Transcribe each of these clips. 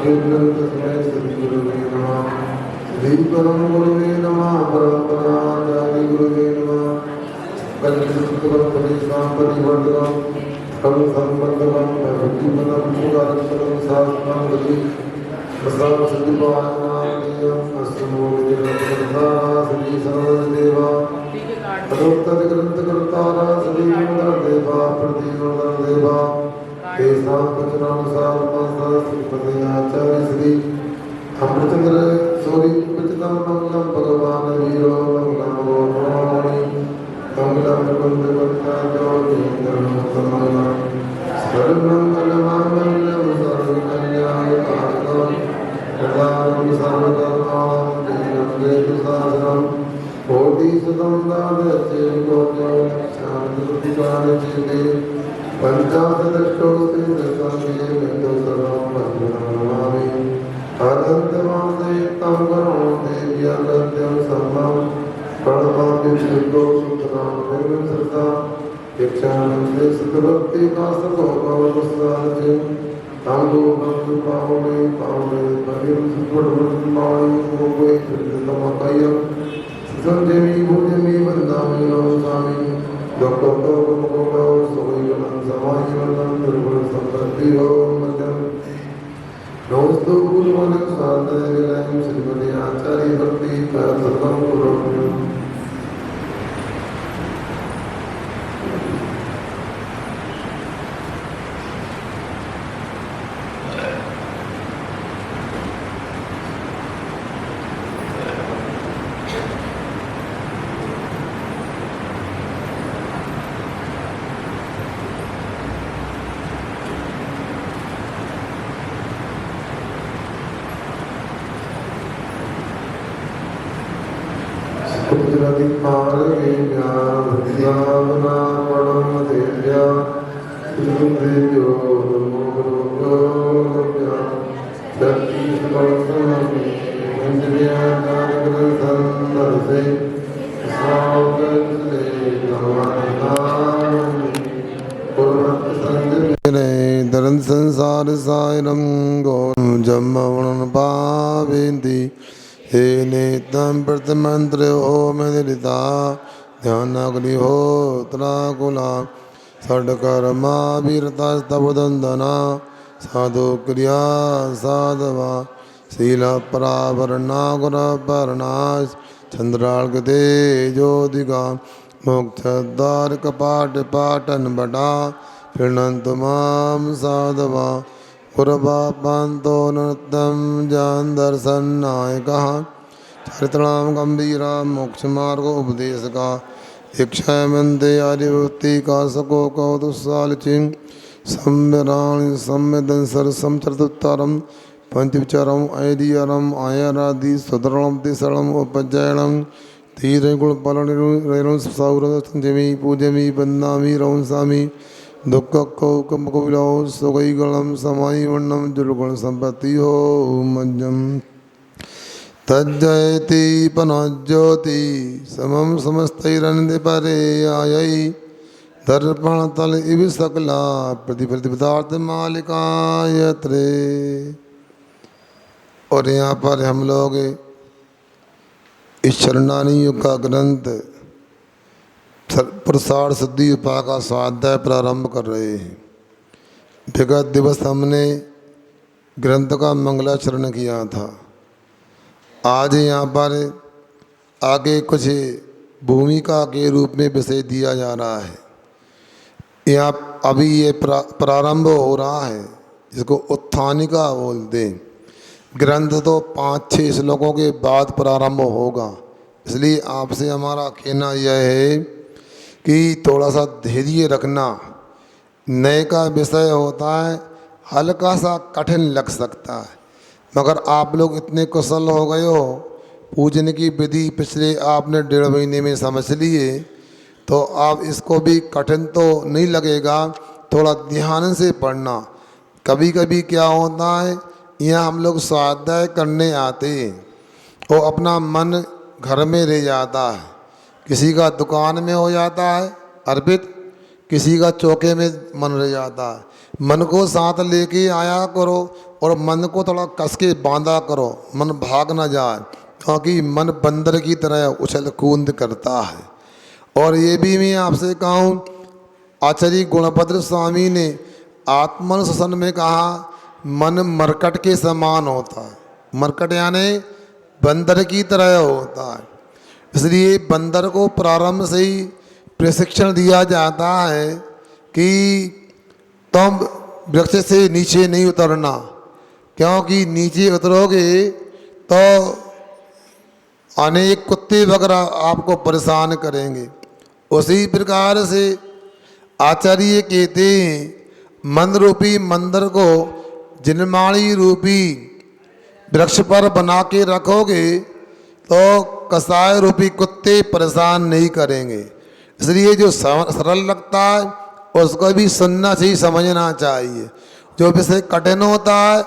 तस्मै सद्गुरुवे नमः। श्रीपरम गुरुवे नमः। परम्पराचार्य गुरुवे नमः। कलियुगपरिवर्तकं तं संबद्धं भक्तिमनं पुराणं शास्त्रं गति प्रसाद सद्भावनामयं अस्मोदिरंसदा श्री सर्वदेवा तदोत्तर ग्रंथकर्तारा श्री देवा प्रतिवदन देवा तेषां वचनानुसार श्रीपति आचार्य श्री अमृतचंद्र सूरी प्रचितं मंगलम भगवान वीरो मंगलम गोपाणी मंगलम कुंदवंताजो मंगलम सर्वमंगलमांगल्यं सर्वकल्याणकारिणं प्रदानं सर्वधर्माणां देवदेवसासनं कोटिशतं दादचे कोटि शान्तिकारिणे पंचाशदष्टोस्ते दशमे मेतो सर्वं नमामि अनन्तमादेतं करुणो देव्यागत्यं सर्वं प्रणमामि शुद्धो सुतरां निर्मलसता यक्षानन्दे सतभक्ति कासको भववस्वादचे तांगो बंधु पावने पावने परिम सुपड़वटन पावने मोगे चित्तमकयं संजमी भुजमी वंदामि नमस्कामि दोक्तो मुकोडो सोयवनं समायवनं निर्गुण संपत्ति हो मध्यम नमस्तु गुरुवनं साधनाय श्रीमती आचार्य भक्ति सर्वं गुरुभ्यो कुजरदिपारगे ज्ञानविद्यावनावणं देव्या श्रीदेव्यो नमो गुरुभ्यो शक्तिस्वरूपमस्मि मन्दिर्यादानग्रन्थन्दर्शे स्वागतले नमः धरन संसार सायरं गो जम्मवणन पावेन्ति हे नेतं प्रतिमंत्र ओम निरिता ध्यानाग्नि होत्राकुला षड्कर्मा वीरतास्तवदन्दना साधु क्रिया साधवा शीलपरावरणा गुणपरणाश चंद्रार्गते ज्योतिका मोक्षद्वार कपाट पाटन बटा प्रणन्तु मां साधवा गुरबापान्तो नृत्यं जान दर्शननायकः चरित्रां गंभीरा मोक्षमार्ग उपदेशका इच्छामन्ते आर्यवृत्ति का सको कौतुसालचिं संवराणि संवेदन सरसम चतुत्तरं पंचविचारम ऐदियरम आयरादि सुदृढ़ं तिसरणं उपजयणं तीरगुणपलनिरुं सौरसंजमि पूजमि वन्दामि रंसामि दुख कौकमकुविलो सुगैगणं समायिवर्णं जुर्गुण संपत्ति हो मज्जम तज्जयति पनज्योति समम समस्तैरन्द परे आयै दर्पण तल इव सकला प्रतिपदार्थ मालिका यत्रे। और यहाँ पर हम लोग इस शरणानी युग का ग्रंथ प्रसार सिद्धि उपाय का स्वाध्याय प्रारंभ कर रहे हैं। विगत दिवस हमने ग्रंथ का मंगलाचरण किया था। आज यहाँ पर आगे कुछ भूमिका के रूप में विषय दिया जा रहा है। यहाँ अभी ये प्रारंभ हो रहा है, जिसको उत्थानिका बोलते हैं। ग्रंथ तो 5-6 श्लोकों के बाद प्रारंभ होगा, इसलिए आपसे हमारा कहना यह है कि थोड़ा सा धैर्य रखना। नए का विषय होता है, हल्का सा कठिन लग सकता है, मगर आप लोग इतने कुशल हो गए हो, पूजन की विधि पिछले आपने 1.5 महीने में समझ लिए, तो आप इसको भी कठिन तो नहीं लगेगा। थोड़ा ध्यान से पढ़ना। कभी कभी क्या होता है, यहाँ हम लोग स्वाध्याय करने आते हैं और अपना मन घर में रह जाता है, किसी का दुकान में हो जाता है अर्पित, किसी का चौके में मन रह जाता है। मन को साथ लेके आया करो और मन को थोड़ा कस के बांधा करो, मन भाग ना जाए, क्योंकि मन बंदर की तरह उछल कूद करता है। और ये भी मैं आपसे कहूँ, आचार्य गुणभद्र स्वामी ने आत्मनुशासन में कहा, मन मरकट के समान होता है। मरकट यानी बंदर की तरह होता है, इसलिए बंदर को प्रारंभ से ही प्रशिक्षण दिया जाता है कि तुम वृक्ष से नीचे नहीं उतरना, क्योंकि नीचे उतरोगे तो अनेक कुत्ते वगैरह आपको परेशान करेंगे। उसी प्रकार से आचार्य कहते हैं, मन रूपी मंदिर को जिनमाणी रूपी वृक्ष पर बना के रखोगे तो कसाय रूपी कुत्ते परेशान नहीं करेंगे। इसलिए जो सरल लगता है उसको भी सुनना चाहिए, समझना चाहिए। जो विषय कठिन होता है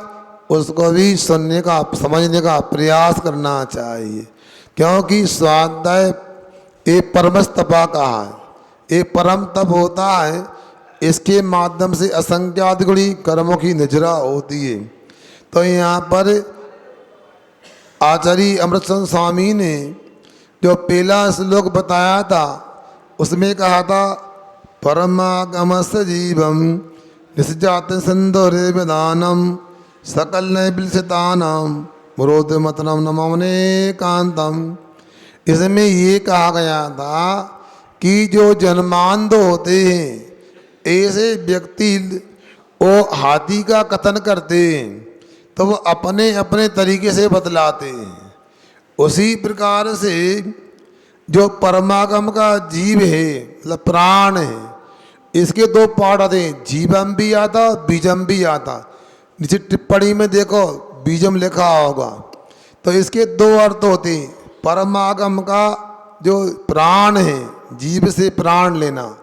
उसको भी सुनने का, समझने का प्रयास करना चाहिए, क्योंकि स्वाध्याय ये परम तपा कहा है, ये परम तप होता है। इसके माध्यम से असंख्यादिगुणी कर्मों की निजरा होती है। तो यहाँ पर आचार्य अमृतचंद स्वामी ने जो पहला श्लोक बताया था उसमें कहा था, परमागमस जीवम निस्जात सिंधुरे विधानम सकल नैबिलसितानम मुरोध मतनम नमने कांतम। इसमें ये कहा गया था कि जो जन्मांध होते हैं ऐसे व्यक्ति वो हाथी का कथन करते हैं तो वो अपने अपने तरीके से बतलाते हैं। उसी प्रकार से जो परमागम का जीव है, मतलब प्राण है, इसके दो पार्ट आते हैं, जीवम भी आता बीजम भी आता। नीचे टिप्पणी में देखो बीजम लिखा होगा, तो इसके दो अर्थ होते हैं। परमागम का जो प्राण है, जीव से प्राण लेना,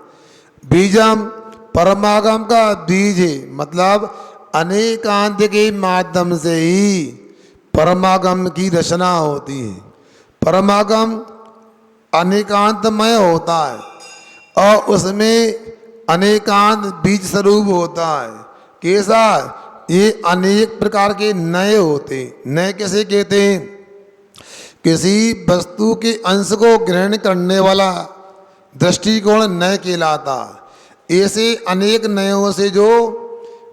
बीजम परमागम का बीज है, मतलब अनेकांत के माध्यम से ही परमागम की रचना होती है। परमागम अनेकांतमय होता है और उसमें अनेकांत बीज स्वरूप होता है। कैसा? ये अनेक प्रकार के नए होते। नए कैसे कहते हैं? किसी वस्तु के अंश को ग्रहण करने वाला दृष्टिकोण नय कहलाता। ऐसे अनेक नयों से जो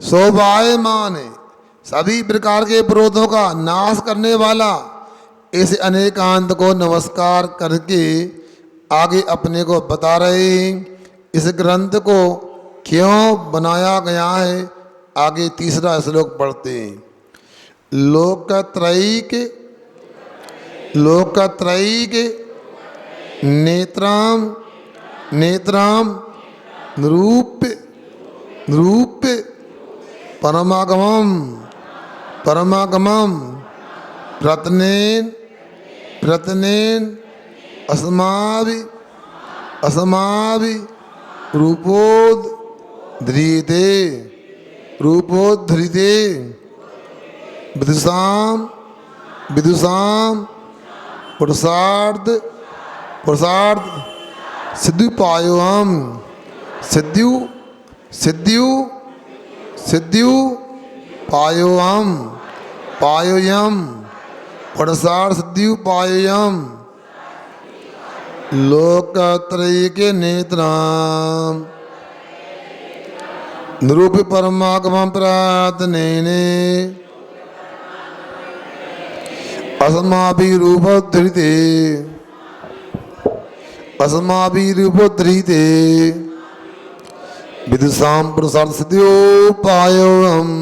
शोभायमान है, सभी प्रकार के विरोधों का नाश करने वाला, ऐसे अनेकांत को नमस्कार करके आगे अपने को बता रहे हैं इस ग्रंथ को क्यों बनाया गया है। आगे तीसरा श्लोक पढ़ते हैं। लोकत्रयीक नेत्राम निरूप्य परमागमम प्रत्नेन अस्माभि रूपोद्धृते विदुषाम पुरुषार्थ सिद्ध्युपायोहम पायोयम पुरुषार्थ सिद्ध्युपायोयम लोकत्रयीके नेत्राम निरूप्य परमागमं प्रार्थनेने अस्माभिरूपोद्धृते विदुषां पुरुषार्थ सिद्ध्युपायोऽयम्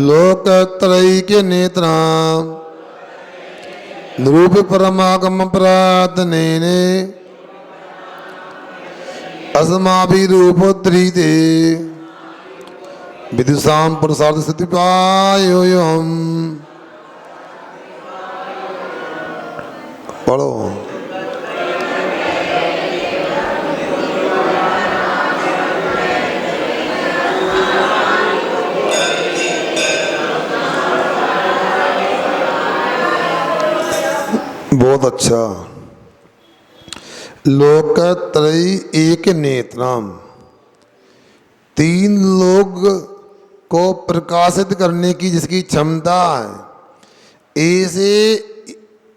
लोकत्रयीके नेत्राम निरूप्य परमागमं प्रार्थनेने अस्माभिरूपोद्धृते विदुषां पुरुषार्थ सिद्ध्युपायोऽयम्। पढ़ो। बहुत अच्छा। लोकत्रयी एक नेत्रम, तीन लोग को प्रकाशित करने की जिसकी क्षमता है, ऐसे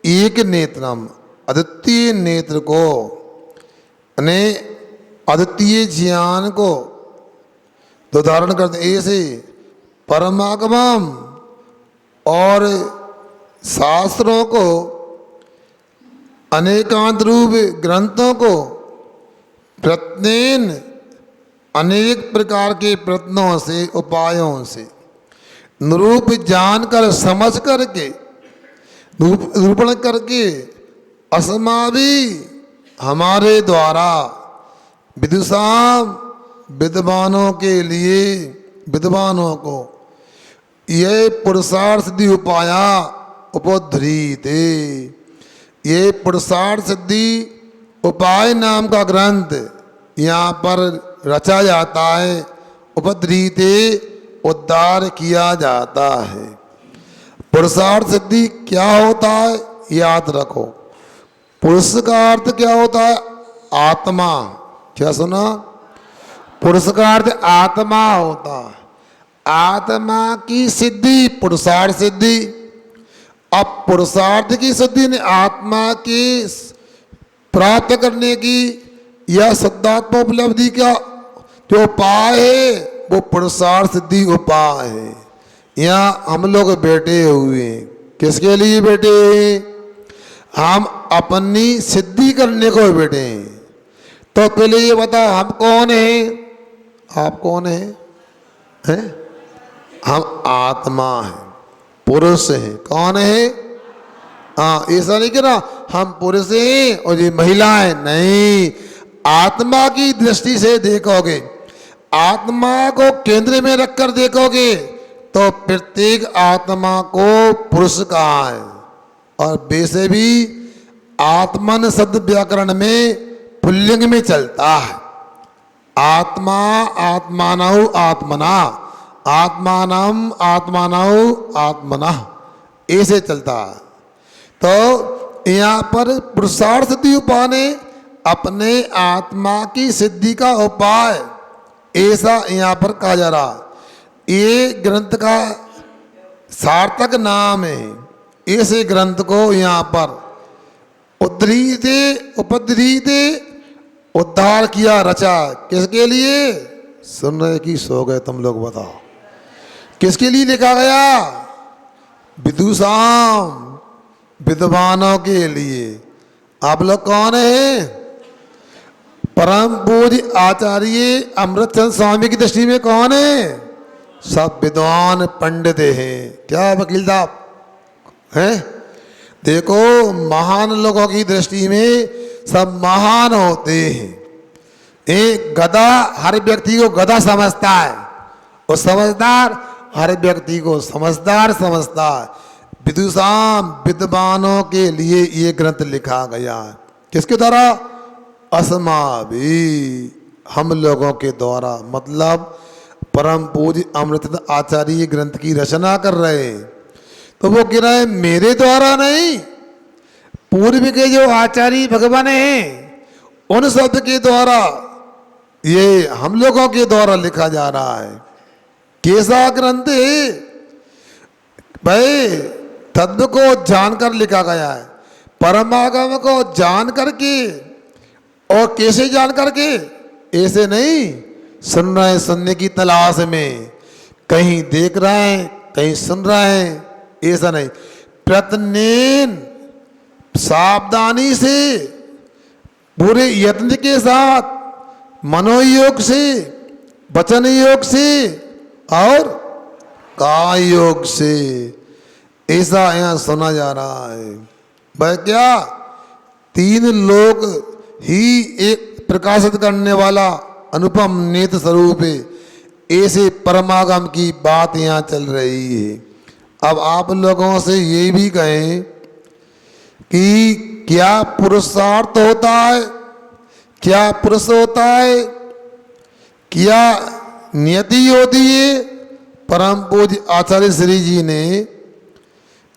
एक नेत्रम अद्वितीय नेत्र को, यानी अद्वितीय ज्ञान को तो धारण करते, ऐसे परमागमम और शास्त्रों को, अनेकांत रूप ग्रंथों को प्रत्येन अनेक प्रकार के प्रयत्नों से, उपायों से निरूप जानकर समझ करके निरूपण करके अस्माभि हमारे द्वारा विदुषाम विद्वानों के लिए, विद्वानों को ये पुरुषार्थ सिद्धि उपाया उपोद्धृते, ये पुरुषार्थ सिद्धि उपाय नाम का ग्रंथ यहाँ पर रचा जाता है, उपद्रीते उद्धार किया जाता है। पुरुषार्थ सिद्धि क्या होता है याद रखो। पुरुष का अर्थ क्या होता है? आत्मा। क्या सुना? पुरुष का अर्थ आत्मा होता है। आत्मा की सिद्धि पुरुषार्थ सिद्धि। अब पुरुषार्थ की सिद्धि ने आत्मा की प्राप्त करने की या शुद्धात्मा उपलब्धि का जो उपाय है वो पुरुषार्थ सिद्धि उपाय है। यहाँ हम लोग बैठे हुए हैं, किसके लिए बैठे हैं? हम अपनी सिद्धि करने को बैठे हैं। तो पहले ये बताओ हम कौन हैं? आप कौन हैं? हम आत्मा हैं, पुरुष हैं। कौन है? हाँ, ऐसा नहीं कि ना हम पुरुष हैं और ये महिला है, नहीं। आत्मा की दृष्टि से देखोगे, आत्मा को केंद्र में रखकर देखोगे तो प्रत्येक आत्मा को पुरुष कहा है। और वैसे भी आत्मन शब्द व्याकरण में पुल्लिंग में चलता है। आत्मा आत्मानौ आत्मना, आत्मानम आत्मानौ आत्मना, ऐसे चलता है। तो यहाँ पर पुरुषार्थ सिद्धि उपाय ने अपने आत्मा की सिद्धि का उपाय ऐसा यहाँ पर कहा जा रहा। ये ग्रंथ का सार्थक नाम है। ऐसे ग्रंथ को यहाँ पर उद्धृते उपद्रीते उद्धार किया, रचा। किसके लिए? सुन रहे कि सो गए तुम लोग? बताओ किसके लिए लिखा गया? विदुषाम विद्वानों के लिए। आप लोग कौन हैं? परम पूज्य आचार्य अमृतचंद स्वामी की दृष्टि में कौन है? सब विद्वान पंडित हैं। क्या वकील साहब हैं? देखो, महान लोगों की दृष्टि में सब महान होते हैं। एक गधा हर व्यक्ति को गधा समझता है और समझदार हर व्यक्ति को समझदार समझता है। विदुषाम विद्वानों के लिए ये ग्रंथ लिखा गया है। किसके द्वारा? अस्माभि हम लोगों के द्वारा। मतलब परम पूज्य अमृतचंद आचार्य ग्रंथ की रचना कर रहे हैं। तो वो कह रहे हैं मेरे द्वारा नहीं, पूर्व के जो आचार्य भगवान हैं उन शब्द के द्वारा ये हम लोगों के द्वारा लिखा जा रहा है। कैसा ग्रंथ है भाई? तत्व को जानकर लिखा गया है, परमागम को जान करके। और कैसे जान करके? ऐसे नहीं सुन रहे हैं, सुनने की तलाश में, कहीं देख रहे हैं कहीं सुन रहे हैं, ऐसा नहीं। प्रत्येन सावधानी से, पूरे यत्न के साथ, मनोयोग से, वचन योग से और काय योग से, ऐसा यहाँ सुना जा रहा है। वह क्या? तीन लोग ही एक प्रकाशित करने वाला अनुपम नेत्र स्वरूप है। ऐसे परमागम की बात यहाँ चल रही है। अब आप लोगों से ये भी कहें कि क्या पुरुषार्थ होता है? क्या पुरुष होता है? क्या नियति होती है? परम पूज्य आचार्य श्री जी ने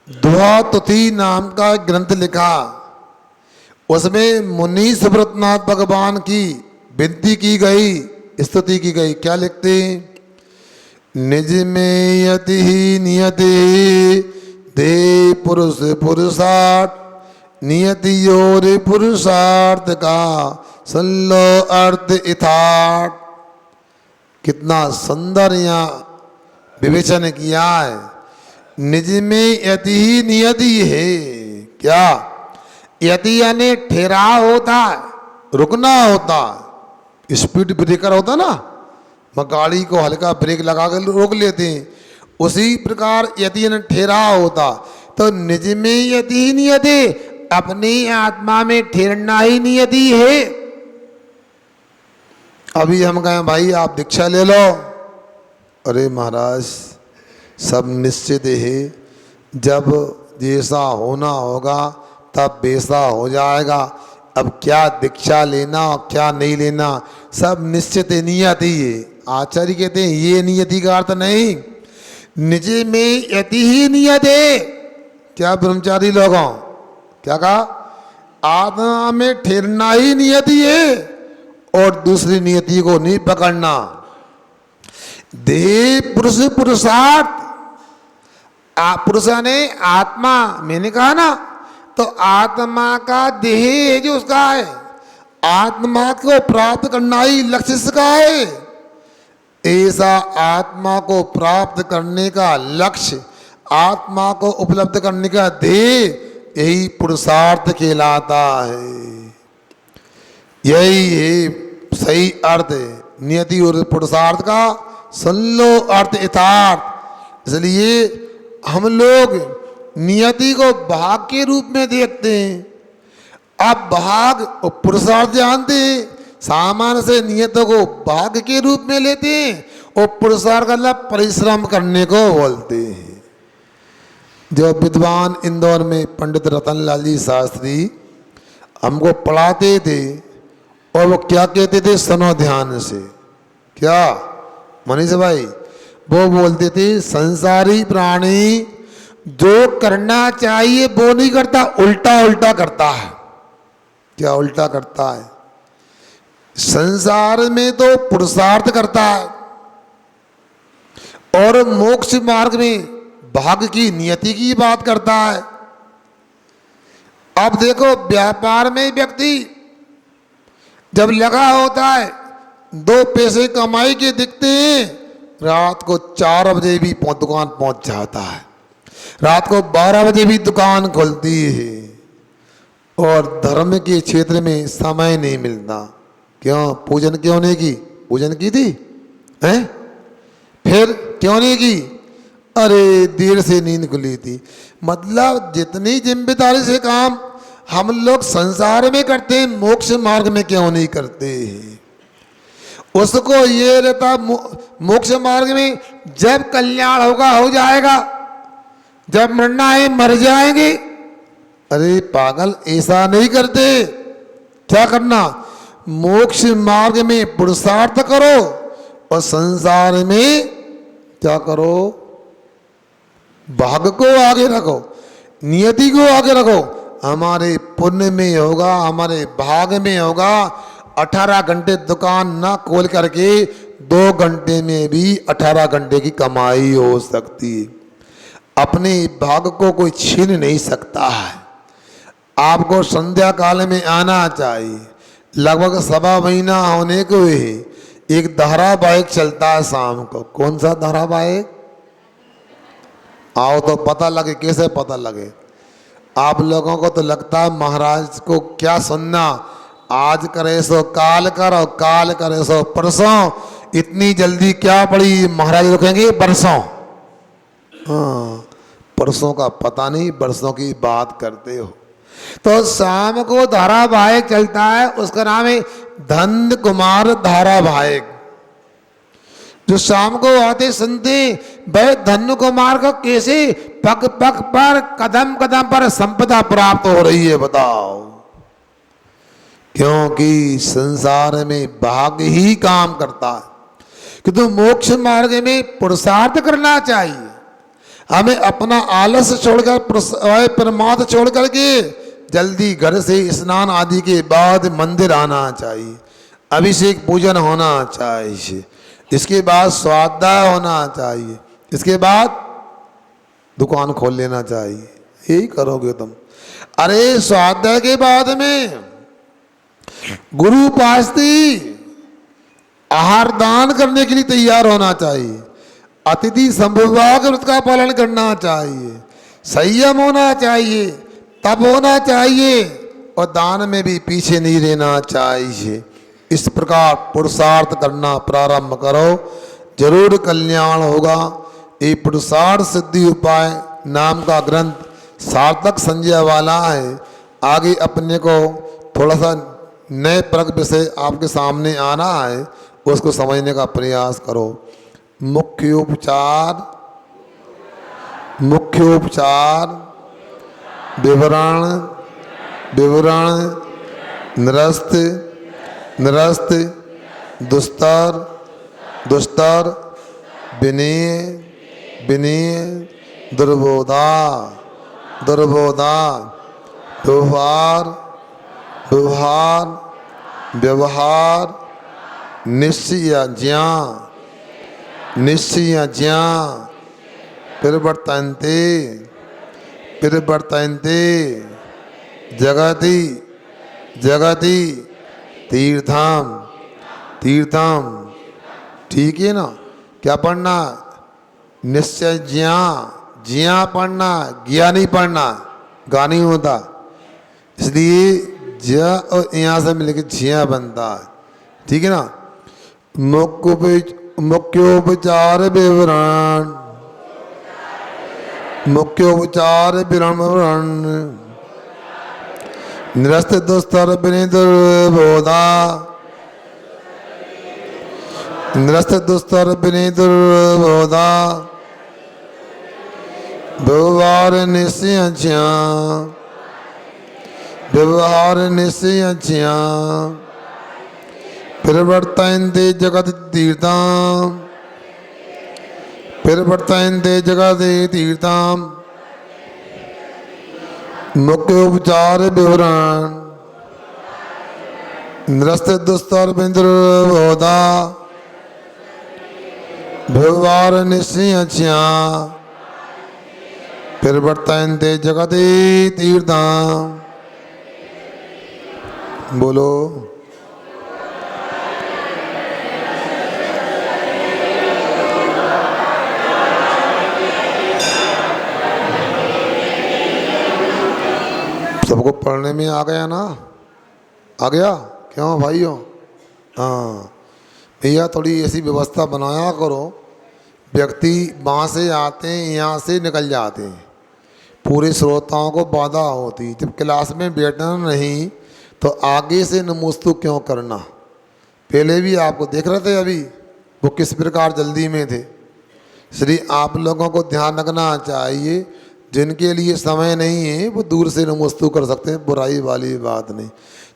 द्वातुति नाम का ग्रंथ लिखा। उसमें मुनि सुब्रतनाथ भगवान की विनती की गई, स्तुति की गई। क्या लिखते हैं? निज में यति ही नियति दे पुरुष पुरुषार्थ, नियति और पुरुषार्थ का सल्लो अर्थ यथार्थ। कितना सुंदर यहाँ विवेचन किया है। निज में यति ही नियति है। क्या? यति यानी ठहराव होता है, रुकना होता है। स्पीड ब्रेकर होता ना, मैं गाड़ी को हल्का ब्रेक लगा कर रोक लेते हैं, उसी प्रकार यति यानी ठहराव होता। तो निज में यति ही नियति, अपनी आत्मा में ठहरना ही नियति है। अभी हम कहें भाई आप दीक्षा ले लो, अरे महाराज सब निश्चित है, जब जैसा होना होगा तब वैसा हो जाएगा। अब क्या दीक्षा लेना और क्या नहीं लेना सब निश्चित नियति है। आचार्य कहते हैं ये नियति का अर्थ नहीं, निज में यति ही नियत है। क्या ब्रह्मचारी लोगों, क्या कहा? आत्मा में ठहरना ही नियति है और दूसरी नियति को नहीं पकड़ना। देह पुरुष पुरुषार्थ, पुरुष ने आत्मा, मैंने कहा ना, तो आत्मा का देह है जो उसका है, आत्मा को प्राप्त करना ही लक्ष्य इसका है। ऐसा आत्मा को प्राप्त करने का लक्ष्य, आत्मा को उपलब्ध करने का ध्येय, यही पुरुषार्थ कहलाता है। यही है सही अर्थ है नियति और पुरुषार्थ का सल्लो अर्थ यथार्थ। इसलिए हम लोग नियति को भाग के रूप में देखते हैं। अब भाग और पुरुषार्थ जानते हैं, सामान्य से नियतों को भाग के रूप में लेते हैं और पुरुषार्थ का मतलब परिश्रम करने को बोलते हैं। जो विद्वान इंदौर में पंडित रतनलाल जी शास्त्री हमको पढ़ाते थे और वो क्या कहते थे, सुनो ध्यान से, क्या मनीष भाई, वो बोलते थे संसारी प्राणी जो करना चाहिए वो नहीं करता, उल्टा उल्टा करता है। क्या उल्टा करता है? संसार में तो पुरुषार्थ करता है और मोक्ष मार्ग में भाग्य की नियति की बात करता है। अब देखो व्यापार में व्यक्ति जब लगा होता है, 2 पैसे कमाई के दिखते हैं, रात को 4 बजे भी दुकान पहुंच जाता है, रात को 12 बजे भी दुकान खुलती है और धर्म के क्षेत्र में समय नहीं मिलता। क्यों? पूजन क्यों नहीं की? पूजन की थी हैं? फिर क्यों नहीं की? अरे देर से नींद खुली थी। मतलब जितनी जिम्मेदारी से काम हम लोग संसार में करते हैं, मोक्ष मार्ग में क्यों नहीं करते? उसको ये रहता मोक्ष मार्ग में जब कल्याण होगा हो जाएगा, जब मरना है मर जाएंगे। अरे पागल, ऐसा नहीं करते। क्या करना? मोक्ष मार्ग में पुरुषार्थ करो और संसार में क्या करो? भाग्य को आगे रखो, नियति को आगे रखो। हमारे पुण्य में होगा, हमारे भाग्य में होगा। 18 घंटे दुकान ना खोल करके 2 घंटे में भी 18 घंटे की कमाई हो सकती है। अपने भाग्य को कोई छीन नहीं सकता है। आपको संध्या काल में आना चाहिए। लगभग 1.25 महीना होने को ही एक धारावाहिक चलता है शाम को। कौन सा धारावाहिक? आओ तो पता लगे। कैसे पता लगे? आप लोगों को तो लगता है महाराज को क्या सुनना, आज करे सो काल करो, काल करे सो परसों। इतनी जल्दी क्या पड़ी? महाराज रुकेंगे बरसों। हाँ, परसों का पता नहीं, बरसों की बात करते हो। तो शाम को धारावाहिक चलता है, उसका नाम है धन्य कुमार धारावाहिक। जो शाम को आते सुनते भाई धन्य कुमार को कैसे पग पग पर कदम कदम पर संपदा प्राप्त हो रही है, बताओ। क्योंकि संसार में भाग्य ही काम करता है, किंतु मोक्ष मार्ग में पुरुषार्थ करना चाहिए। हमें अपना आलस छोड़कर, प्रमाद छोड़ करके जल्दी घर से स्नान आदि के बाद मंदिर आना चाहिए, अभिषेक पूजन होना चाहिए, इसके बाद स्वाध्याय होना चाहिए, इसके बाद दुकान खोल लेना चाहिए। यही करोगे तुम। अरे स्वाध्याय के बाद में गुरु उपासती आहार दान करने के लिए तैयार होना चाहिए, अतिथि संभोग व्रत का पालन करना चाहिए, संयम होना चाहिए, तप होना चाहिए और दान में भी पीछे नहीं रहना चाहिए। इस प्रकार पुरुषार्थ करना प्रारंभ करो, जरूर कल्याण होगा। ये पुरुषार्थ सिद्धि उपाय नाम का ग्रंथ सार्थक संजय वाला है। आगे अपने को थोड़ा सा नए प्रग विषय आपके सामने आना है, उसको समझने का प्रयास करो। मुख्योपचार विवरण निरस्त दुस्तर विनय दुर्बोधा व्यवहार निश्चय प्रवर्तन्ते जगति तीर्थम। ठीक है ना? क्या पढ़ना? निश्चय ज्ञा पढ़ना, ज्ञा नहीं पढ़ना, गा नहीं होता। इसलिए ज और यहाँ से मिलकर झिया बनता है। ठीक है ना? मुख्योपचार विवरण निरस्त दुस्तर विनय दुर्बोधा व्यवहार निश्चय प्रवर्तन्ते जगत तीर्थम मुख्योपचार विवरण निरस्त दुस्तर बिंदुर्बोधा व्यवहार निश्चय प्रवर्तन्ते जगत तीर्थम। बोलो। सबको पढ़ने में आ गया ना? आ गया? क्यों भाइयों? हाँ भैया, थोड़ी ऐसी व्यवस्था बनाया करो, व्यक्ति वहाँ से आते हैं, यहाँ से निकल जाते हैं, पूरे श्रोताओं को बाधा होती। जब क्लास में बैठना नहीं तो आगे से नमोस्तु क्यों करना? पहले भी आपको देख रहे थे अभी वो किस प्रकार जल्दी में थे। इसलिए आप लोगों को ध्यान रखना चाहिए, जिनके लिए समय नहीं है वो दूर से नमोस्तु कर सकते हैं, बुराई वाली बात नहीं।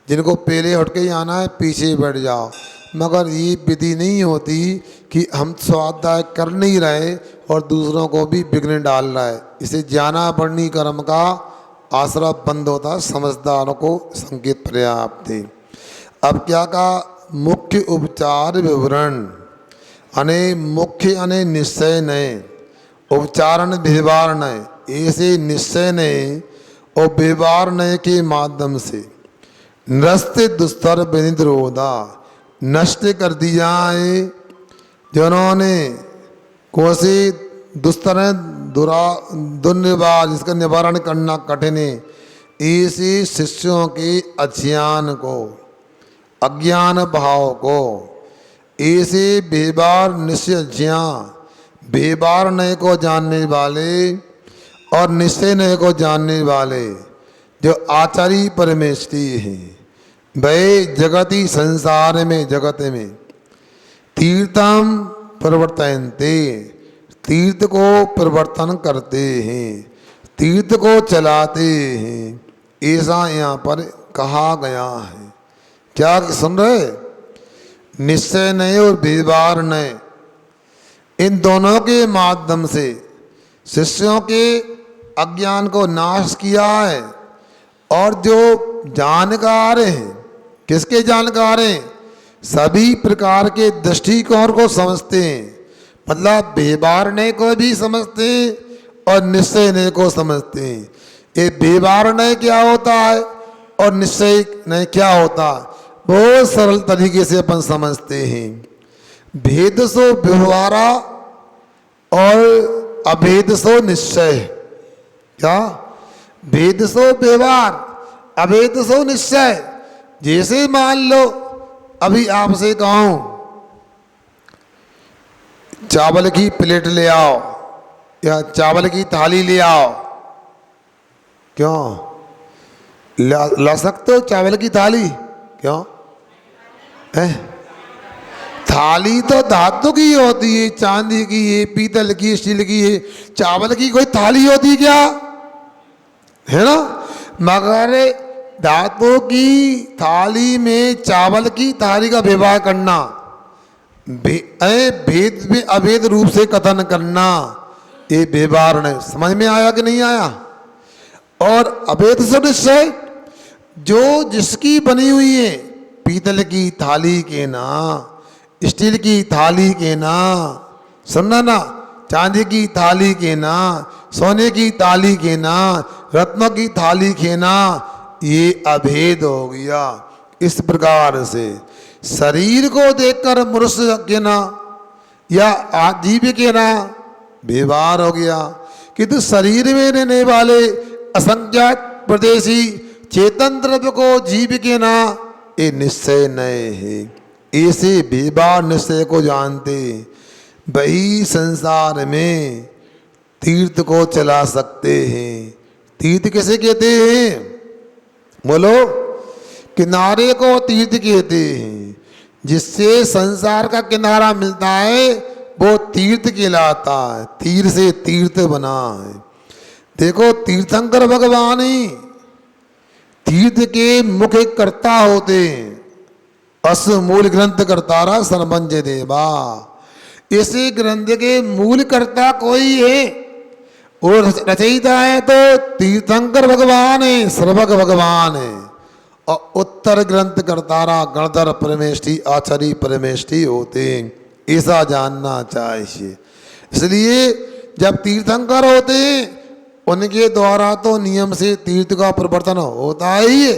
जिनको पहले हट के ही आना है पीछे बैठ जाओ, मगर ये विधि नहीं होती कि हम स्वाध्याय कर नहीं रहे और दूसरों को भी विघ्न डाल रहा है। इसे जाना पढ़नी कर्म का आसरा बंद होता, समझदारों को संकेत पर्याप्त है। अब क्या कहा? मुख्य उपचार विवरण अने मुख्य अने निश्चय नए उपचारण व्यवहार नए, ऐसे निश्चय नए और व्यवहार नए के माध्यम से निरस्त दुस्तर विनिद्रोधा नष्ट कर दिया है। जिन्होंने कोसी दुस्तर दुर्निवार जिसका निवारण करना कठिन है, ऐसे शिष्यों के अज्ञान को, अज्ञान भाव को, ऐसे व्यवहार निश्चय व्यवहार नए को जानने वाले और निश्चय नए को जानने वाले जो आचार्य परमेष्टि हैं, वे जगती संसार में जगत में तीर्थम प्रवर्तन्ते, तीर्थ को परिवर्तन करते हैं, तीर्थ को चलाते हैं, ऐसा यहाँ पर कहा गया है। क्या सुन रहे? निश्चय नए और व्यवहार नए, इन दोनों के माध्यम से शिष्यों के अज्ञान को नाश किया है और जो जानकार हैं, किसके जानकार हैं? सभी प्रकार के दृष्टिकोण को समझते हैं, मतलब व्यवहार को भी समझते हैं और निश्चय को समझते हैं। ये व्यवहार क्या होता है और निश्चय क्या होता है, बहुत सरल तरीके से अपन समझते हैं। भेद सो व्यवहारा और अभेद सो निश्चय। क्या? भेद सो व्यवहार, अभेद सो निश्चय। जैसे मान लो अभी आपसे कहूं चावल की प्लेट ले आओ या चावल की थाली ले आओ, क्यों ला सकते हो चावल की थाली? क्यों है? थाली तो धातु की होती है, चांदी की है, पीतल की, स्टील की है। चावल की कोई थाली होती क्या? है ना? मगर धातु की थाली में चावल की थाली का व्यवहार करना, भेद में अभेद रूप से कथन करना, ये व्यवहार नहीं। समझ में आया कि नहीं आया? और अभेद से निश्चय, जो जिसकी बनी हुई है, पीतल की थाली के ना, स्टील की थाली के ना, सुनना ना, चांदी की थाली के ना, सोने की थाली के ना, रत्नों की थाली के ना, ये अभेद हो गया। इस प्रकार से शरीर को देखकर मनुष्य के ना या जीव के ना व्यवहार हो गया, किंतु शरीर में रहने वाले असंख्यात प्रदेशी चेतन द्रव्य को जीव के ना ये निश्चय नए है। ऐसे व्यवहार निश्चय को जानते वही संसार में तीर्थ को चला सकते हैं। तीर्थ किसे कहते हैं? बोलो। किनारे को तीर्थ कहते हैं। जिससे संसार का किनारा मिलता है वो तीर्थ कहलाता है। तीर से तीर्थ बना है। देखो तीर्थंकर भगवान ही तीर्थ के मुख्य कर्ता होते हैं। अस मूल ग्रंथ कर्तारा सर्वंजय देवा। इसी ग्रंथ के मूल कर्ता कोई है और रचयिता है तो तीर्थंकर भगवान है, सर्वज्ञ भगवान है। और उत्तर ग्रंथ कर्तारा गणधर परमेष्ठी आचार्य परमेष्ठी होते हैं। ऐसा जानना चाहिए। इसलिए जब तीर्थंकर होते हैं उनके द्वारा तो नियम से तीर्थ का प्रवर्तन होता ही है।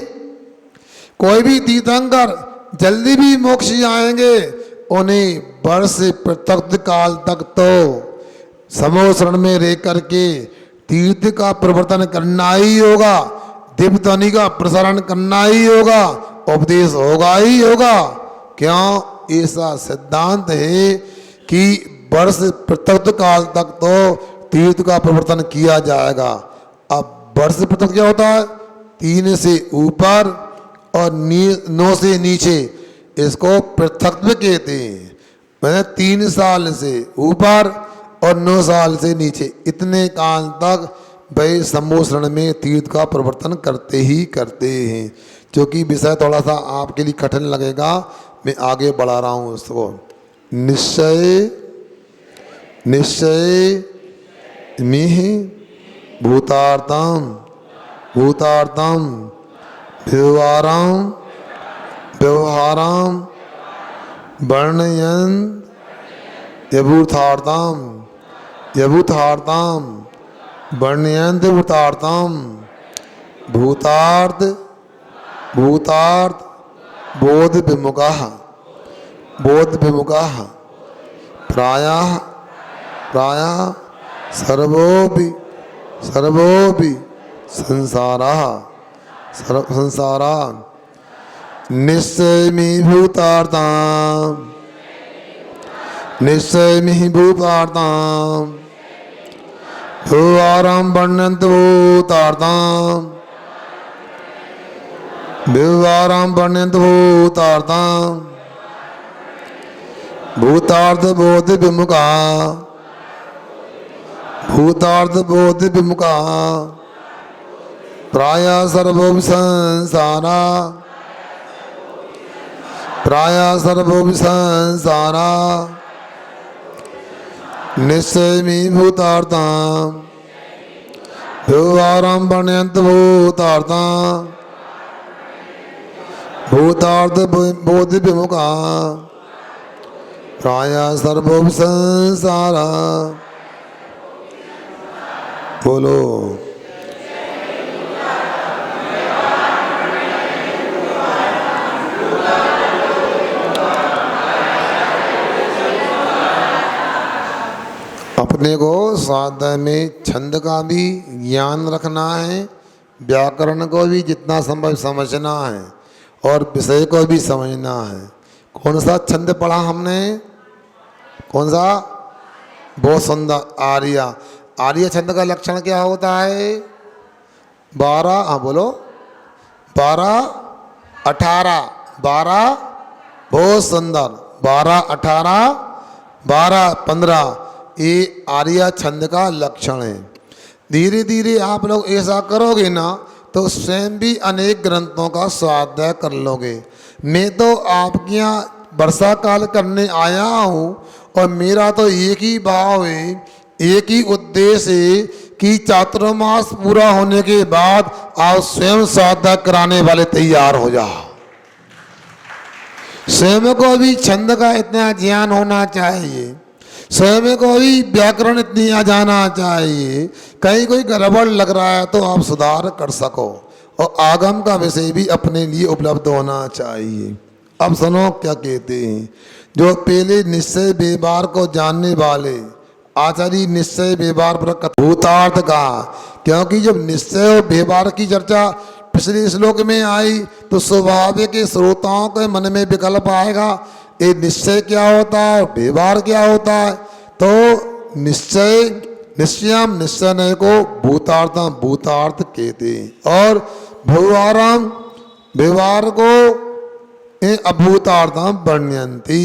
कोई भी तीर्थंकर जल्दी भी मोक्ष आएंगे, उन्हें वर्ष प्रत्यक्त काल तक तो समूह शरण में रह करके तीर्थ का प्रवर्तन करना ही होगा, दिव्य ध्वनि का प्रसारण करना ही होगा, उपदेश होगा ही होगा। क्यों? ऐसा सिद्धांत है कि वर्ष प्रत्यक्त काल तक तो तीर्थ का प्रवर्तन किया जाएगा। अब वर्ष प्रत्यक्त क्या होता है? 3 से ऊपर और 9 से नीचे, इसको पृथक्त्व कहते हैं। मैंने 3 साल से ऊपर और 9 साल से नीचे, इतने काल तक भाई सम्मोषण में तीर्थ का प्रवर्तन करते ही करते हैं। क्योंकि विषय थोड़ा सा आपके लिए कठिन लगेगा, मैं आगे बढ़ा रहा हूँ उसको। निश्चय निश्चय मिह भूतार्थम भूतार्थम व्यवहारम व्यवहारम वर्णयन यभूतार्थम यभूतार्थम वर्णयन भूतार्थम भूतार्थ भूतार्थ बोध विमुखः बोध विमुखः प्रायः प्रायः सर्वोपि सर्वोपि संसारः संसारा निश्चयमि भूतार्थम निश्चयमि भूतार्थम व्यवहारं वर्णयन्ति भूतार्थम व्यवहारं वर्णयन्ति भूतार्थम भूतार्थ बोध विमुखा भूतार्थ बोध विमुखा प्रायः सर्वोपि संसारा प्रायः सर्वोपि संसारा निश्चयमि भूतार्थम व्यवहारं वर्णयन्त भूतार्था भूतार्थ बोधि विमुखा प्रायः सर्वोपि संसारा। बोलो। अपने को स्वाध्याय में छंद का भी ज्ञान रखना है, व्याकरण को भी जितना संभव समझना है और विषय को भी समझना है। कौन सा छंद पढ़ा हमने? कौन सा? बहुत सुंदर, आर्या। आर्य छंद का लक्षण क्या होता है? 12, हाँ बोलो, 12, 18, 12, बहुत सुंदर, 12, 18, 12, 15, ये आर्य छंद का लक्षण है। धीरे धीरे आप लोग ऐसा करोगे ना तो स्वयं भी अनेक ग्रंथों का स्वाध्याय कर लोगे। मैं तो आपके यहाँ वर्षा काल करने आया हूँ और मेरा तो एक ही भाव है, एक ही उद्देश्य है कि चातुर्मास पूरा होने के बाद आप स्वयं स्वाध्याय कराने वाले तैयार हो जाओ। स्वयं को भी छंद का इतना ज्ञान होना चाहिए, स्वयं को भी व्याकरण इतनी आ जाना चाहिए, कहीं कोई गड़बड़ लग रहा है तो आप सुधार कर सको, और आगम का विषय भी अपने लिए उपलब्ध होना चाहिए। अब सुनो क्या कहते हैं। जो पहले निश्चय व्यवहार को जानने वाले आचार्य निश्चय व्यवहार पर भूतार्थ का, क्योंकि जब निश्चय और व्यवहार की चर्चा पिछले श्लोक में आई तो स्वाभाविक श्रोताओं के मन में विकल्प आएगा, ये निश्चय क्या होता है, व्यवहार क्या होता है। तो निश्चय, निश्चयम निश्चय को भूतार्थम भूतार्थ कहते हैं, और व्यवहारम व्यवहार को अभूतार्थम वर्ण्यन्ति,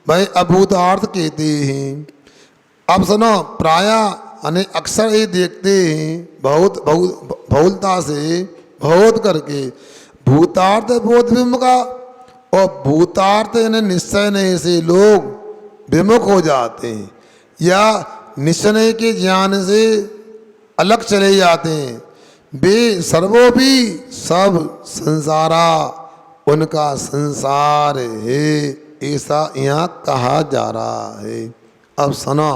भाई अभूतार्थ कहते हैं। अब सुनो, प्रायः अक्सर ये देखते हैं बहुत बहुलता से बहुत करके भूतार्थ बोध विमुखा, और भूतार्थ निश्चय नहीं से लोग विमुख हो जाते हैं या निश्चय के ज्ञान से अलग चले जाते हैं। वे सर्वो भी सब संसारा उनका संसार है, ऐसा यहाँ कहा जा रहा है। अब सुनो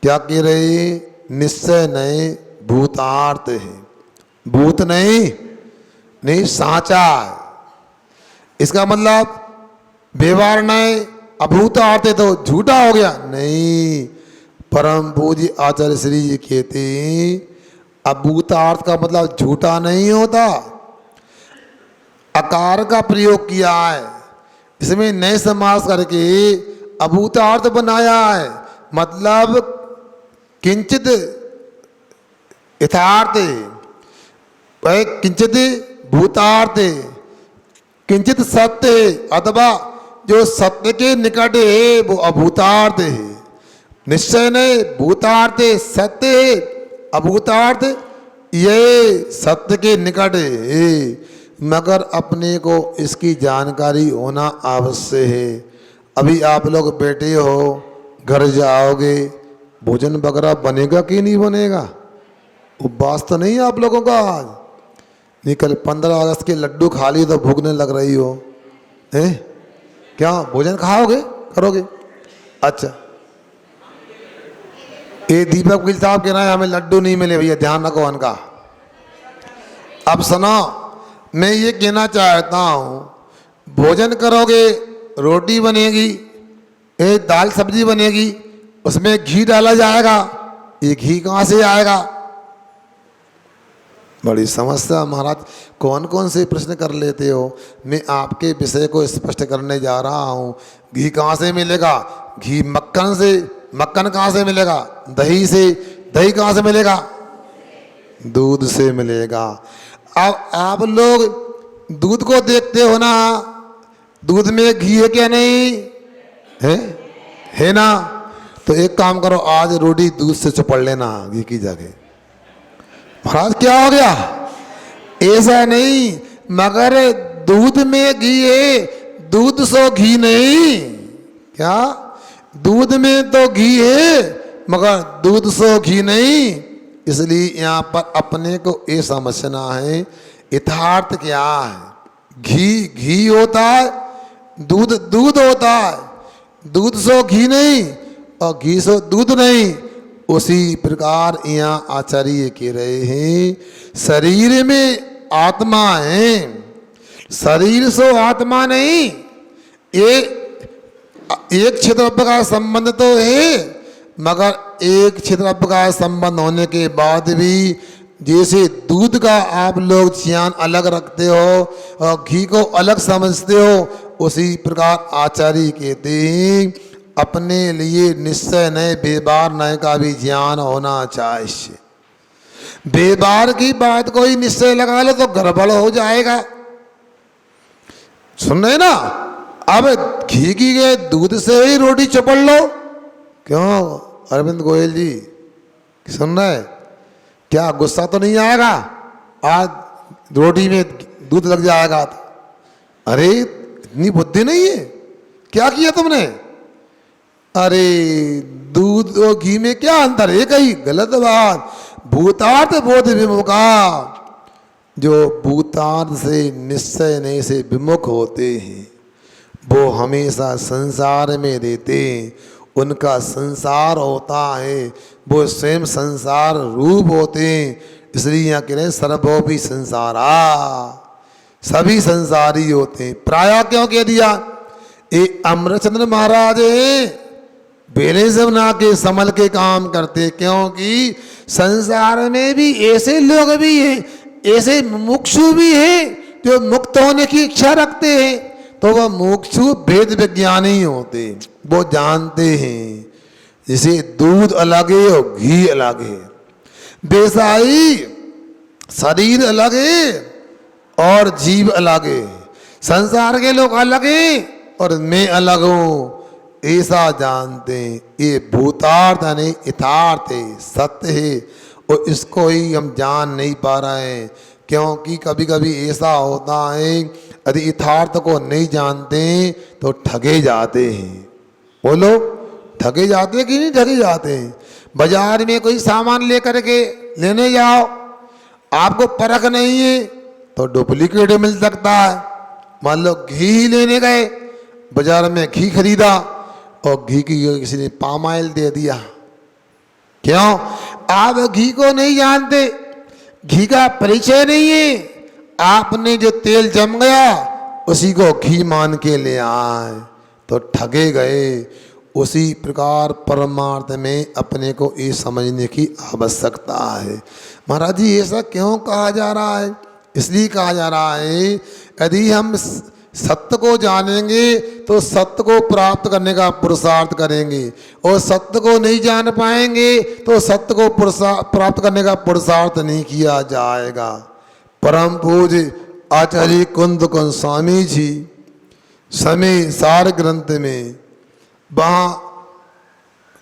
क्या कह रहे, निश्चय नहीं भूतार्थ है, भूत नहीं साचा है। इसका मतलब व्यवहार नहीं, अभूतार्थ है तो झूठा हो गया नहीं। परम पूज्य आचार्य श्री जी कहते हैं अभूतार्थ का मतलब झूठा नहीं होता, अकार का प्रयोग किया है, इसमें नए समास करके अभूतार्थ बनाया है। मतलब किंचित यथार्थ, किंचित भूतार्थ, किंचित सत्य है, अथवा जो सत्य के निकट है वो अभूतार्थ है। निश्चय नहीं भूतार्थ सत्य है, अभूतार्थ ये सत्य के निकट है, मगर अपने को इसकी जानकारी होना आवश्यक है। अभी आप लोग बैठे हो, घर जाओगे, भोजन वगैरह बनेगा कि नहीं बनेगा? उपवास तो नहीं आप लोगों का आज? नहीं कल 15 अगस्त के लड्डू खा लिए तो भूखने लग रही हो, हैं? क्या भोजन खाओगे, करोगे? अच्छा, ये दीपक गिल साहब कह रहे हैं हमें लड्डू नहीं मिले, भैया ध्यान रखो उनका। अब सुनो, मैं ये कहना चाहता हूँ, भोजन करोगे, रोटी बनेगी, एक दाल सब्जी बनेगी, उसमें घी डाला जाएगा, ये घी कहाँ से आएगा? बड़ी समस्या महाराज, कौन कौन से प्रश्न कर लेते हो। मैं आपके विषय को स्पष्ट करने जा रहा हूँ। घी कहाँ से मिलेगा? घी मक्खन से, मक्खन कहाँ से मिलेगा? दही से, दही कहाँ से मिलेगा? दूध से मिलेगा। अब आप लोग दूध को देखते हो ना, दूध में घी है क्या? नहीं है ना? तो एक काम करो, आज रोटी दूध से चुपड़ लेना घी की जगह। महाराज क्या हो गया? ऐसा नहीं, मगर दूध में घी है, दूध सो घी नहीं। क्या? दूध में तो घी है मगर दूध सो घी नहीं। इसलिए यहाँ पर अपने को ये समझना है यथार्थ क्या है। घी घी होता है, दूध दूध होता है, दूध सो घी नहीं और घी सो दूध नहीं। उसी प्रकार यहाँ आचार्य कह रहे हैं शरीर में आत्मा है, शरीर सो आत्मा नहीं। ये एक क्षेत्र का संबंध तो है, मगर एक क्षेत्र का संबंध होने के बाद भी जैसे दूध का आप लोग ज्ञान अलग रखते हो और घी को अलग समझते हो, उसी प्रकार आचार्य कहते हैं अपने लिए निश्चय नए व्यवहार नए का भी ज्ञान होना चाहिए। व्यवहार की बात कोई निश्चय लगा लो तो गड़बड़ हो जाएगा। सुन रहे ना, अब घी की के दूध से ही रोटी चपड़ लो। क्यों अरविंद गोयल जी सुन रहे, क्या गुस्सा तो नहीं आएगा? आज रोटी में दूध लग जाएगा तो अरे इतनी बुद्धि नहीं है, क्या किया तुमने? अरे दूध और घी में क्या अंतर है? कहीं गलत बात। भूतार्थ बोध विमुखा, जो भूतार्थ से निश्चय नहीं से विमुख होते हैं वो हमेशा संसार में रहते हैं। उनका संसार होता है, वो स्वयं संसार रूप होते हैं। इसलिए यहाँ कह रहे हैं सर्वोपि संसारा, सभी संसारी होते हैं। प्राय क्यों कह दिया? ये अमरचंद्र महाराज है बेले से बना के समल के काम करते, क्योंकि संसार में भी ऐसे लोग भी हैं, ऐसे मुमुक्षु भी हैं जो मुक्त होने की इच्छा रखते हैं, तो वह मुमुक्षु वेद विज्ञानी होते, वो जानते हैं जैसे दूध अलग है और घी अलग है, बेसाई शरीर अलग है और जीव अलग है, संसार के लोग अलग हैं और मैं अलग हूँ, ऐसा जानते हैं। ये भूतार्थ नहीं यथार्थ है, सत्य है, और इसको ही हम जान नहीं पा रहे हैं। क्योंकि कभी कभी ऐसा होता है यदि यथार्थ को नहीं जानते तो ठगे जाते हैं। बोलो ठगे जाते कि नहीं ठगे जाते हैं? बाजार में कोई सामान लेकर के लेने जाओ, आपको परख नहीं है तो डुप्लीकेट मिल सकता है। मान लो घी ही लेने गए, बाजार में घी खरीदा और घी की किसी ने पाम ऑयल दे दिया। क्यों? आप घी को नहीं जानते, घी का परिचय नहीं है, आपने जो तेल जम गया उसी को घी मान के ले आए तो ठगे गए। उसी प्रकार परमार्थ में अपने को ये समझने की आवश्यकता है। महाराज जी ऐसा क्यों कहा जा रहा है? इसलिए कहा जा रहा है यदि हम सत्य को जानेंगे तो सत्य को प्राप्त करने का पुरुषार्थ करेंगे, और सत्य को नहीं जान पाएंगे तो सत्य को प्राप्त करने का पुरुषार्थ नहीं किया जाएगा। परम पूज्य आचार्य कुंद स्वामी जी समय सार ग्रंथ में वहाँ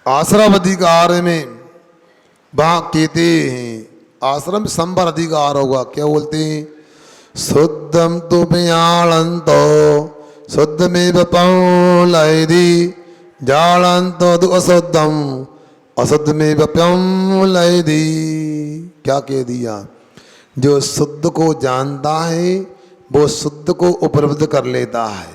आश्रम अधिकार में वहाँ कहते हैं, आश्रम संवर अधिकार होगा, क्या बोलते हैं? शुद्धम तु पियाळंतो शुद्धमेव पौलयदि जाळंतो तु अशुद्धम अशुद्धमेव पौलयदि। क्या कह दिया? जो शुद्ध को जानता है वो शुद्ध को उपलब्ध कर लेता है,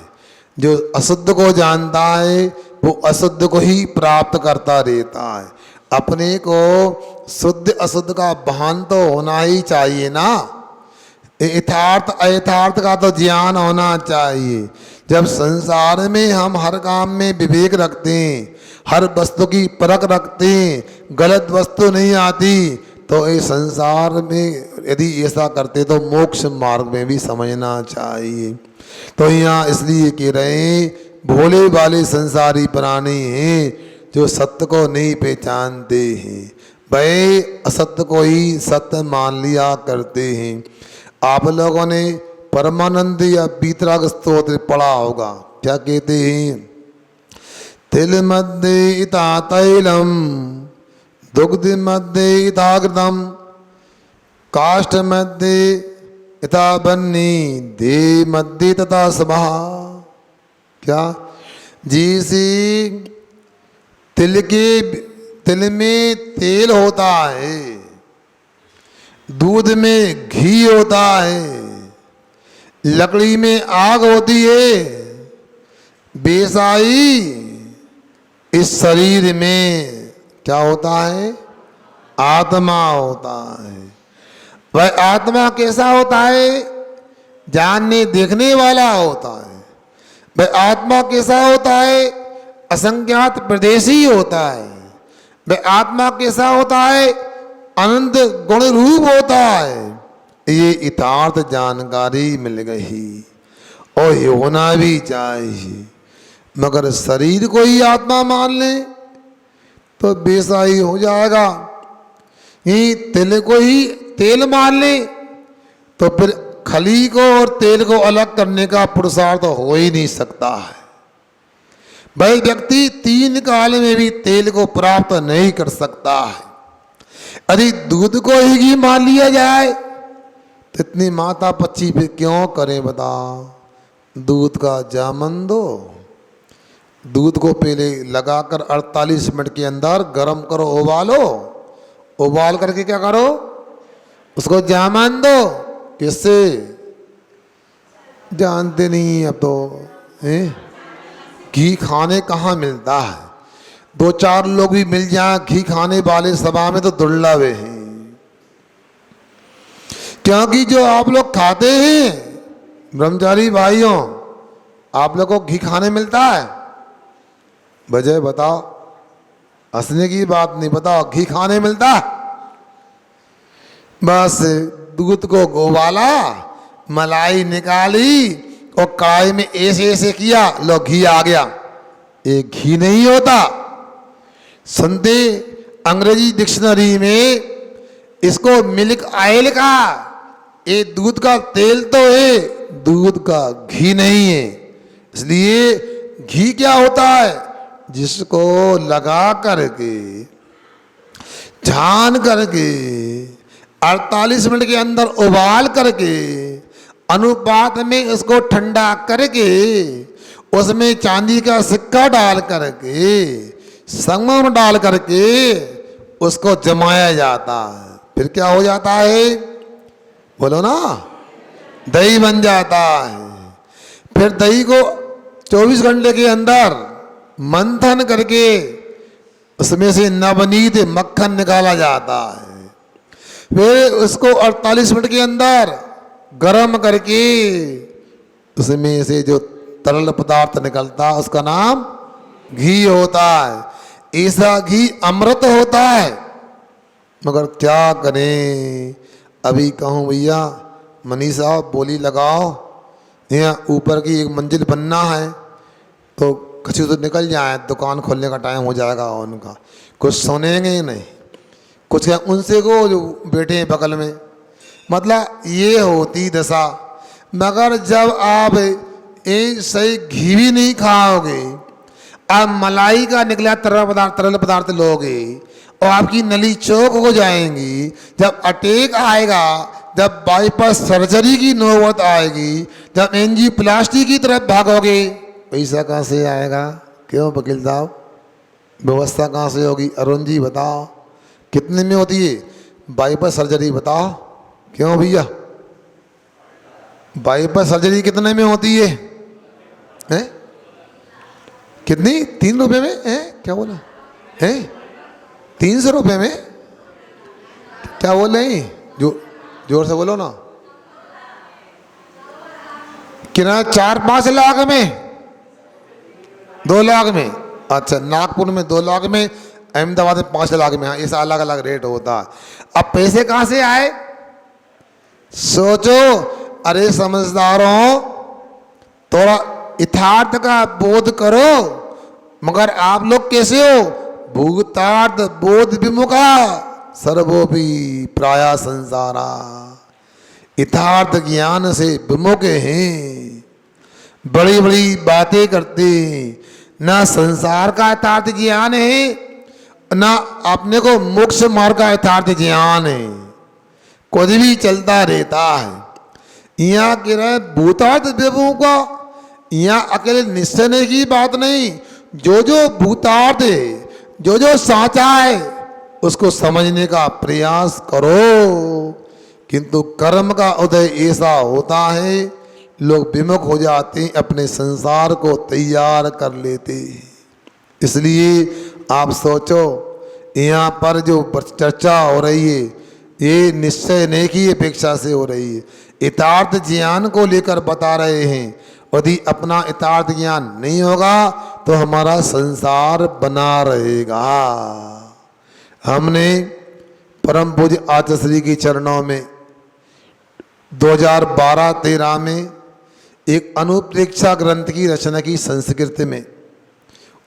जो अशुद्ध को जानता है वो अशुद्ध को ही प्राप्त करता रहता है। अपने को शुद्ध अशुद्ध का भान तो होना ही चाहिए ना, यथार्थ अयथार्थ का तो ज्ञान होना चाहिए। जब संसार में हम हर काम में विवेक रखते हैं, हर वस्तु की परख रखते हैं, गलत वस्तु नहीं आती, तो इस संसार में यदि ऐसा करते तो मोक्ष मार्ग में भी समझना चाहिए। तो यहाँ इसलिए कह रहे हैं भोले वाले संसारी प्राणी हैं जो सत्य को नहीं पहचानते हैं, वह असत्य को ही सत्य मान लिया करते हैं। आप लोगों ने परमानंद या बीतराग स्तोत्र पढ़ा होगा, क्या कहते हैं? तिल मध्ये इता तैलम दुग्ध मध्ये इता घृतम काष्ठ मध्ये इता बन्नी दे मध्ये तथा सभा। क्या? जैसे तिल में तेल होता है, दूध में घी होता है, लकड़ी में आग होती है, बेसाई इस शरीर में क्या होता है? आत्मा होता है। वह आत्मा कैसा होता है? जानने देखने वाला होता है। वह आत्मा कैसा होता है? असंज्ञात प्रदेशी होता है। वह आत्मा कैसा होता है? अनंत गुण रूप होता है। ये यथार्थ जानकारी मिल गई और होना भी चाहिए। मगर शरीर को ही आत्मा मान ले तो बेसाई हो जाएगा। ये तिल को ही तेल मान ले तो फिर खली को और तेल को अलग करने का पुरुषार्थ हो ही नहीं सकता है। भाई व्यक्ति 3 काल में भी तेल को प्राप्त नहीं कर सकता है। यदि दूध को ही घी मान लिया जाए तो इतनी माता पच्ची पे क्यों करें बताओ। दूध का जामन दो, दूध को पहले लगाकर 48 मिनट के अंदर गर्म करो, उबालो, उबाल करके क्या करो? उसको जामन दो। किससे? जानते नहीं अब तो घी खाने कहाँ मिलता है। 2-4 लोग भी मिल जाए घी खाने वाले सभा में तो दुर्लभ है। क्योंकि जो आप लोग खाते हैं ब्रह्मचारी भाइयों, आप लोग को घी खाने मिलता है? वजह बताओ। हंसने की बात नहीं, बताओ घी खाने मिलता? बस दूध को उबाला, मलाई निकाली और कढ़ाई में ऐसे ऐसे किया, लो घी आ गया। ये घी नहीं होता। सुनते अंग्रेजी डिक्शनरी में इसको मिल्क ऑयल का, ये दूध का तेल तो है, दूध का घी नहीं है। इसलिए घी क्या होता है? जिसको लगा करके छान करके 48 मिनट के अंदर उबाल करके अनुपात में उसको ठंडा करके उसमें चांदी का सिक्का डाल करके संगम डाल करके उसको जमाया जाता है। फिर क्या हो जाता है? बोलो ना, दही बन जाता है। फिर दही को 24 घंटे के अंदर मंथन करके उसमें से नवनीत मक्खन निकाला जाता है। फिर उसको 48 मिनट के अंदर गर्म करके उसमें से जो तरल पदार्थ निकलता है उसका नाम घी होता है। ऐसा घी अमृत होता है। मगर क्या करें? अभी कहूँ भैया मनीषा बोली लगाओ, यहाँ ऊपर की एक मंजिल बनना है तो कछु तो निकल जाए, दुकान खोलने का टाइम हो जाएगा उनका, कुछ सुनेंगे नहीं, कुछ क्या उनसे को जो बैठे हैं बगल में। मतलब ये होती दशा। मगर जब आप एक सही घी भी नहीं खाओगे, आप मलाई का निकला तरल पदार्थ लोगे और आपकी नली चौक हो जाएंगी। जब अटैक आएगा, जब बाईपास सर्जरी की नौबत आएगी, जब एंजियोप्लास्टी की तरफ भागोगे, पैसा कहाँ से आएगा? क्यों वकील साहब, व्यवस्था कहाँ से होगी? अरुण जी बताओ कितने में होती है बाईपास सर्जरी? बताओ क्यों भैया, बाईपास सर्जरी कितने में होती है? हैं? कितनी? 3 रुपये में है? क्या बोला है? 300 रुपये में? क्या बोल रहे हैं? जो जोर से बोलो ना। कितना? 4-5 लाख में? 2 लाख में? अच्छा, नागपुर में 2 लाख में, अहमदाबाद में 5 लाख में। हाँ, ऐसा अलग अलग रेट होता है। अब पैसे कहाँ से आए? सोचो। अरे समझदारों, थोड़ा यथार्थ का बोध करो। मगर आप लोग कैसे हो? भूतार्थ बोध विमुखा सर्वोपि प्राया संसारा। यथार्थ ज्ञान से विमुख हैं, बड़ी बड़ी बातें करते हैं। ना संसार का यथार्थ ज्ञान है, ना अपने को मोक्ष मार्ग का यथार्थ ज्ञान है। कुछ भी चलता रहता है। यहाँ कह रहे भूतार्थ विमुख का, यहाँ अकेले निश्चय की बात नहीं। जो जो भूतार्थ है, जो जो साचा है, उसको समझने का प्रयास करो। किंतु कर्म का उदय ऐसा होता है, लोग विमुख हो जाते हैं, अपने संसार को तैयार कर लेते हैं। इसलिए आप सोचो, यहाँ पर जो चर्चा हो रही है ये निश्चय नेकी अपेक्षा से हो रही है। यथार्थ ज्ञान को लेकर बता रहे हैं। यदि अपना यथार्थ ज्ञान नहीं होगा तो हमारा संसार बना रहेगा। हमने परम पूज्य आचार्य श्री के चरणों में 2012-13 में एक अनुप्रेक्षा ग्रंथ की रचना की संस्कृत में।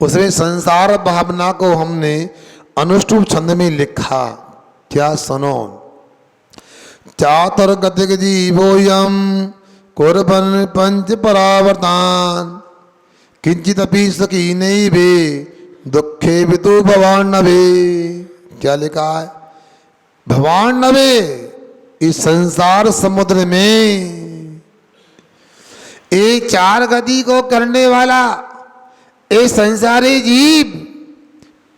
उसमें संसार भावना को हमने अनुष्टुप छंद में लिखा। क्या सुनो, चातुर्गतिक जीवोयम कुर्बन पंच परावर्तान किंचिदपि सुखी नहीं भे दुखे वितु भवान नभे। क्या लिखा है? भवान नभे, इस संसार समुद्र में ये चार गति को करने वाला ये संसारी जीव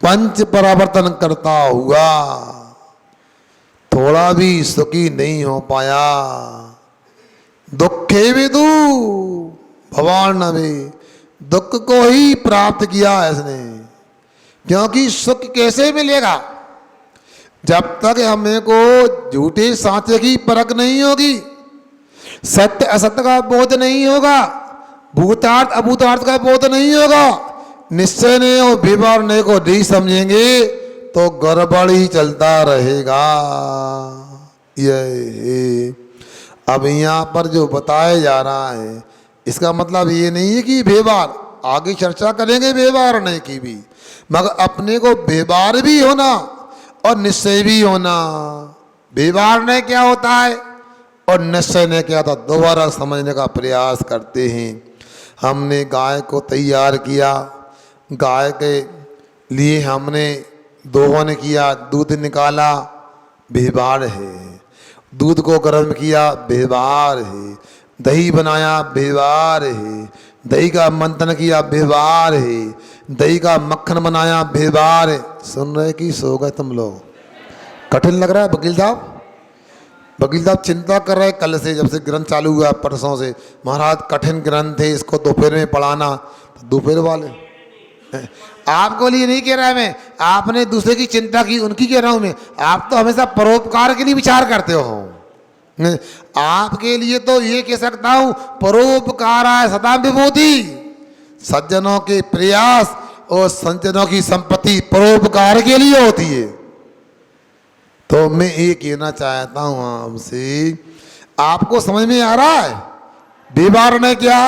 पंच परावर्तन करता हुआ थोड़ा भी सुखी नहीं हो पाया। दुखे विदु भवान नभे, दुख को ही प्राप्त किया इसने। क्योंकि सुख कैसे मिलेगा? जब तक हमें को झूठे सांचे की परख नहीं होगी, सत्य असत्य का बोध नहीं होगा, भूतार्थ अभूतार्थ का बोध नहीं होगा, निश्चय ने और व्यवहार को नहीं समझेंगे तो गड़बड़ ही चलता रहेगा। ये अब यहाँ पर जो बताया जा रहा है इसका मतलब ये नहीं है कि व्यवहार, आगे चर्चा करेंगे व्यवहार नहीं की भी, मगर अपने को व्यवहार भी होना और निश्चय भी होना। व्यवहार ने क्या होता है और निश्चय ने क्या होता, दोबारा समझने का प्रयास करते हैं। हमने गाय को तैयार किया, गाय के लिए हमने दोहन किया, दूध निकाला, व्यवहार है। दूध को गर्म किया, व्यवहार है। दही बनाया, व्यवहार है। दही का मंथन किया, व्यवहार है। दही का मक्खन बनाया, व्यवहार है। सुन रहे कि सो गए तुम लोग? कठिन लग रहा है वकील साहब? वकील साहब चिंता कर रहे कल से, जब से ग्रंथ चालू हुआ परसों से, महाराज कठिन ग्रंथ है, इसको दोपहर में पढ़ाना। तो दोपहर वाले आपको लिए नहीं कह रहा है मैं, आपने दूसरे की चिंता की उनकी कह रहा हूं मैं। आप तो हमेशा परोपकार के लिए विचार करते हो। आपके लिए तो ये कह सकता हूं, परोपकार सदा विभूति। सज्जनों के प्रयास और सज्जनों की संपत्ति परोपकार के लिए होती है। तो मैं ये कहना चाहता हूं आपसे, आपको समझ में आ रहा है व्यवहार ने क्या?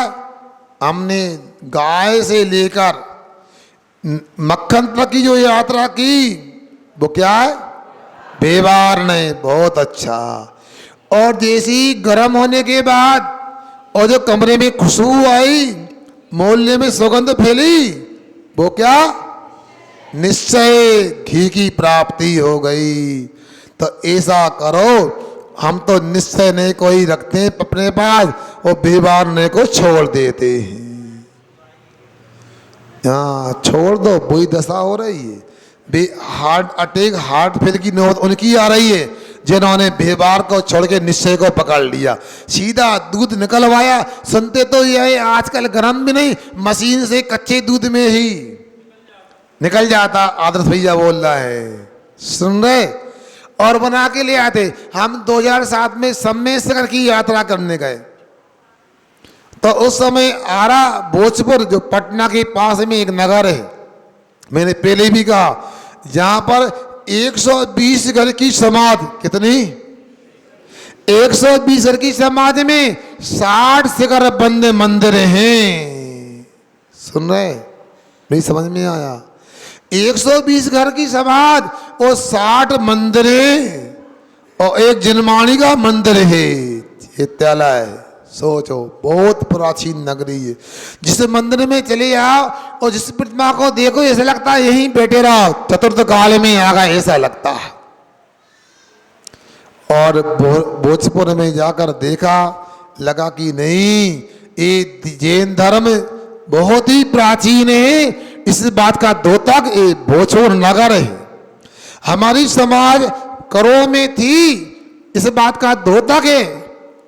हमने गाय से लेकर मक्खन तक की जो यात्रा की वो क्या है? व्यवहार ने। बहुत अच्छा। और जैसी गर्म होने के बाद और जो कमरे में खुशबू आई, मोहल्ले में सुगंध फैली, वो क्या? निश्चय, घी की प्राप्ति हो गई। तो ऐसा करो, हम तो निश्चय ने को ही रखते हैं अपने पास और व्यवहार ने को छोड़ देते हैं। हाँ, छोड़ दो, वही दशा हो रही है। हार्ट अटैक, हार्ट फेल की नौबत उनकी आ रही है जिन्होंने व्यवहार को छोड़ के निश्चय को पकड़ लिया, सीधा दूध निकलवाया। सुनते तो ये आजकल गर्म भी नहीं, मशीन से कच्चे दूध में ही निकल जाता। आदर्श भैया बोल रहा है, सुन रहे? और बना के ले आते। हम 2007 में सम्मेसर की यात्रा करने गए, तो उस समय आरा भोजपुर जो पटना के पास में एक नगर है, मैंने पहले भी कहा, जहां पर 120 घर की समाज, कितनी? 120 घर की समाज में 60 शिखर बंद मंदिर हैं। सुन रहे? नहीं समझ में आया? 120 घर की समाज और 60 मंदिर है और एक जिनमाणी का मंदिर है, विद्यालय है। सोचो, बहुत प्राचीन नगरी है। जिस मंदिर में चले आओ और जिस प्रतिमा को देखो ऐसा लगता है यहीं बैठे रहो, चतुर्थ काल में आ गए, ऐसा लगता है। और भोजपुर में जाकर देखा, लगा कि नहीं, ये जैन धर्म बहुत ही प्राचीन है। इस बात का द्योतक ये भोजपुर नगर है। हमारी समाज करों में थी, इस बात का द्योतक है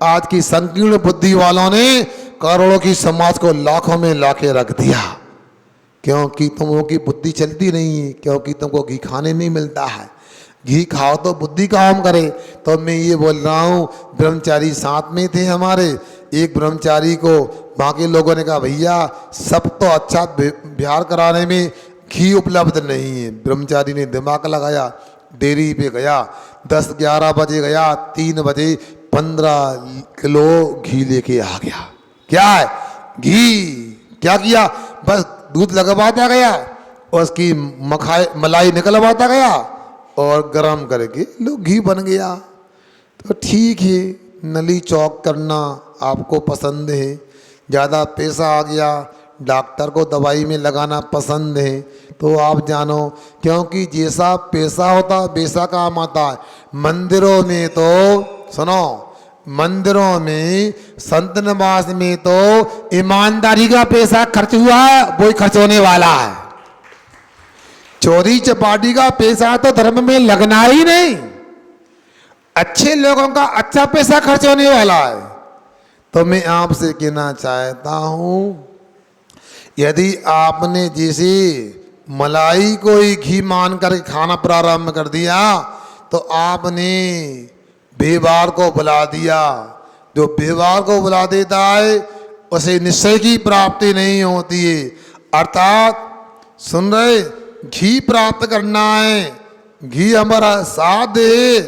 आज की संकीर्ण बुद्धि वालों ने करोड़ों की समाज को लाखों में लाके रख दिया, क्योंकि तुमों की बुद्धि चलती नहीं है, क्योंकि तुमको घी खाने नहीं मिलता है। घी खाओ तो बुद्धि काम करे। तो मैं ये बोल रहा हूँ, ब्रह्मचारी साथ में थे हमारे, एक ब्रह्मचारी को बाकी लोगों ने कहा भैया सब तो अच्छा बिहार कराने में घी उपलब्ध नहीं है। ब्रह्मचारी ने दिमाग लगाया, डेयरी पे गया, 10-11 बजे गया, 3 बजे 15 किलो घी लेके आ गया। क्या है घी? क्या किया? बस दूध लगवाता गया, उसकी मलाई निकलवाता गया और गरम करके लो घी बन गया। तो ठीक है, नली चौक करना आपको पसंद है, ज़्यादा पैसा आ गया, डॉक्टर को दवाई में लगाना पसंद है, तो आप जानो, क्योंकि जैसा पैसा होता वैसा काम आता है। मंदिरों में तो सुनो, मंदिरों में संत निवास में तो ईमानदारी का पैसा खर्च हुआ है, वही खर्च होने वाला है। चोरी चपाटी का पैसा तो धर्म में लगना ही नहीं। अच्छे लोगों का अच्छा पैसा खर्च होने वाला है। तो मैं आपसे कहना चाहता हूं, यदि आपने जैसे मलाई को ही घी मान कर खाना प्रारंभ कर दिया, तो आपने बेवार को बुला दिया। जो बेवार को बुला देता है उसे निश्चय की प्राप्ति नहीं होती है। अर्थात सुन रहे, घी प्राप्त करना है, घी हमारा साथ है,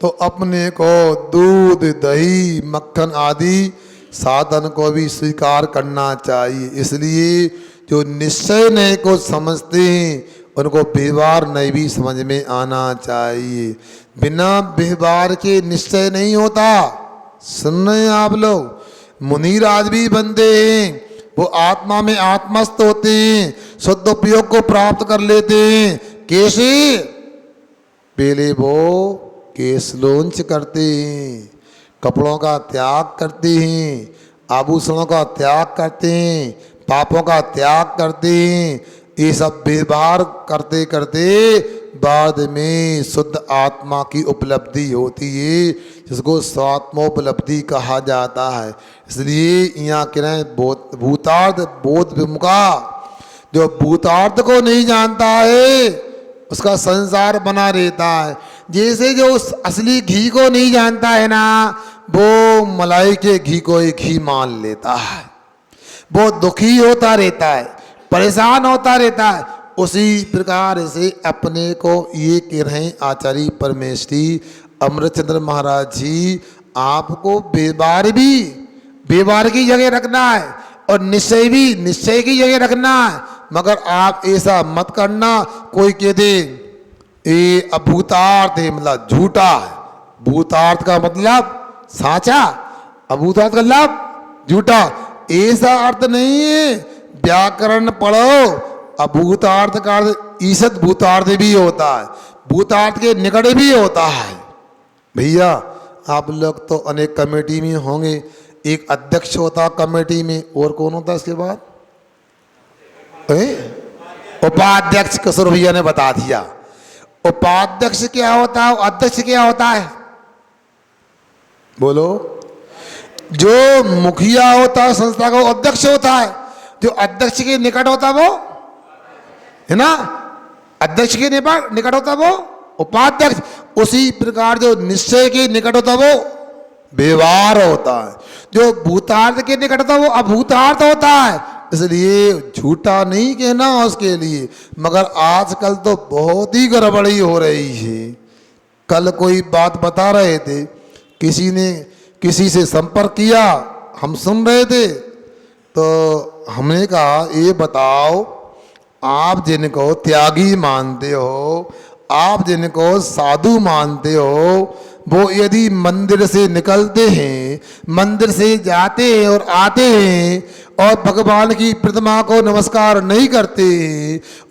तो अपने को दूध दही मक्खन आदि साधन को भी स्वीकार करना चाहिए। इसलिए जो निश्चय नहीं को समझते हैं उनको व्यवहार नहीं भी समझ में आना चाहिए। बिना व्यवहार के निश्चय नहीं होता। सुन रहे हैं आप लोग? मुनिराज भी बनते हैं, वो आत्मा में आत्मस्थ होते हैं, शुद्ध उपयोग को प्राप्त कर लेते हैं। कैसे? पहले वो केश लोंच करते हैं, कपड़ों का त्याग करते हैं, आभूषणों का त्याग करते हैं, पापों का त्याग करते हैं। ये सब व्यवहार करते करते बाद में शुद्ध आत्मा की उपलब्धि होती है, जिसको स्वात्मोपलब्धि कहा जाता है। इसलिए यहाँ कह रहे हैं भूतार्थ बोध विमुखा। जो भूतार्थ को नहीं जानता है उसका संसार बना रहता है। जैसे जो उस असली घी को नहीं जानता है ना, वो मलाई के घी को ही घी मान लेता है। वो दुखी होता रहता है, परेशान होता रहता है। उसी प्रकार से अपने को ये कह रहे हैं आचार्य परमेश्वरी अमृतचंद्र महाराज जी, आपको व्यवहार की जगह रखना है और निश्चय भी निश्चय की जगह रखना है। मगर आप ऐसा मत करना कोई कह दे ये अभूतार्थ है, मतलब झूठा है। भूतार्थ का मतलब साचा, अभूतार्थ का मतलब झूठा, ऐसा अर्थ नहीं है। व्याकरण पढ़ो। अभूतार्थ का अर्थ ईसत भूतार्थ भी होता है, भूतार्थ के निकट भी होता है। भैया आप लोग तो अनेक कमेटी में होंगे, एक अध्यक्ष होता कमेटी में, और कौन होता है इसके बाद? उपाध्यक्ष। किशोर भैया ने बता दिया। उपाध्यक्ष क्या होता है, अध्यक्ष क्या होता है? बोलो। जो मुखिया होता है संस्था का अध्यक्ष होता है, जो अध्यक्ष के निकट होता है वो है ना, अध्यक्ष के निकट होता है वो उपाध्यक्ष। उसी प्रकार जो निश्चय के निकट होता है वो व्यवहार होता है, जो भूतार्थ के निकट होता है वो अभूतार्थ होता है। इसलिए झूठा नहीं कहना उसके लिए। मगर आजकल तो बहुत ही गड़बड़ी हो रही है। कल कोई बात बता रहे थे, किसी ने किसी से संपर्क किया, हम सुन रहे थे, तो हमने कहा ये बताओ, आप जिनको त्यागी मानते हो, आप जिनको साधु मानते हो, वो यदि मंदिर से निकलते हैं, मंदिर से जाते हैं और आते हैं और भगवान की प्रतिमा को नमस्कार नहीं करते